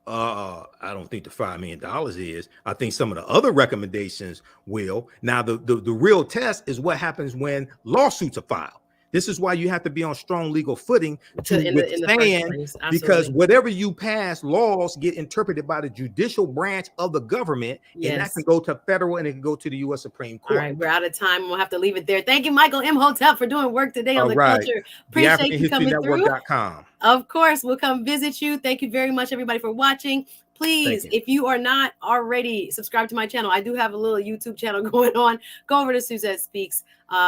I don't think the $5 million is. I think some of the other recommendations will. Now, the real test is what happens when lawsuits are filed. This is why you have to be on strong legal footing to withstand, because whatever you pass, laws get interpreted by the judicial branch of the government, and that can go to federal and it can go to the U.S. Supreme Court. All right, we're out of time. We'll have to leave it there. Thank you, Michael Imhotep, for doing work today on the culture. Appreciate you coming through. Of course, we'll come visit you. Thank you very much, everybody, for watching. Please, if you are not already subscribed to my channel, I do have a little YouTube channel going on. Go over to Suzette Speaks.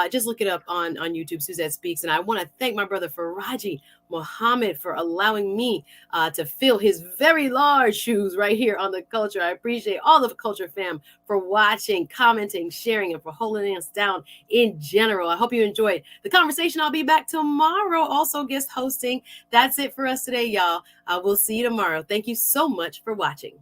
Just look it up on YouTube, Suzette Speaks. And I want to thank my brother Farajii Muhammad for allowing me to fill his very large shoes right here on The Culture. I appreciate all the Culture fam for watching, commenting, sharing, and for holding us down in general. I hope you enjoyed the conversation. I'll be back tomorrow, also guest hosting. That's it for us today, y'all. We'll see you tomorrow. Thank you so much for watching.